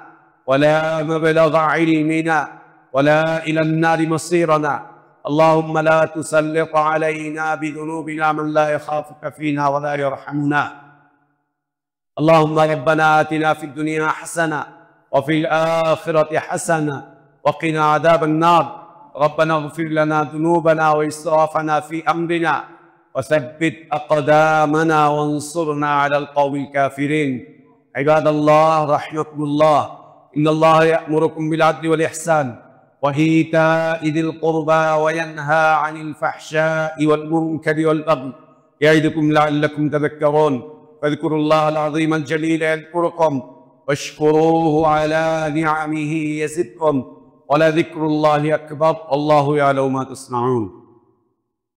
ولا مبلغ علمنا ولا إلى النار مصيرنا. اللهم لا تسلط علينا بذنوبنا من لا يخافك فينا ولا يرحمنا. اللهم ربنا آتنا في الدنيا حسنة وفي الآخرة حسنة وقنا عذاب النار. ربنا اغفر لنا ذنوبنا وإسرافنا في أمرنا وثبت أقدامنا وانصرنا على القوم الكافرين. عباد الله رحمكم الله، إن الله يأمركم بالعدل والإحسان وإيتاء ذي القربى وينهى عن الفحشاء والمنكر والبغي يعظكم لعلكم تذكرون. فاذكروا الله العظيم الجليل يذكركم واشكروه على نعمه يزدكم ولذكر الله أكبر والله يعلم ما تصنعون.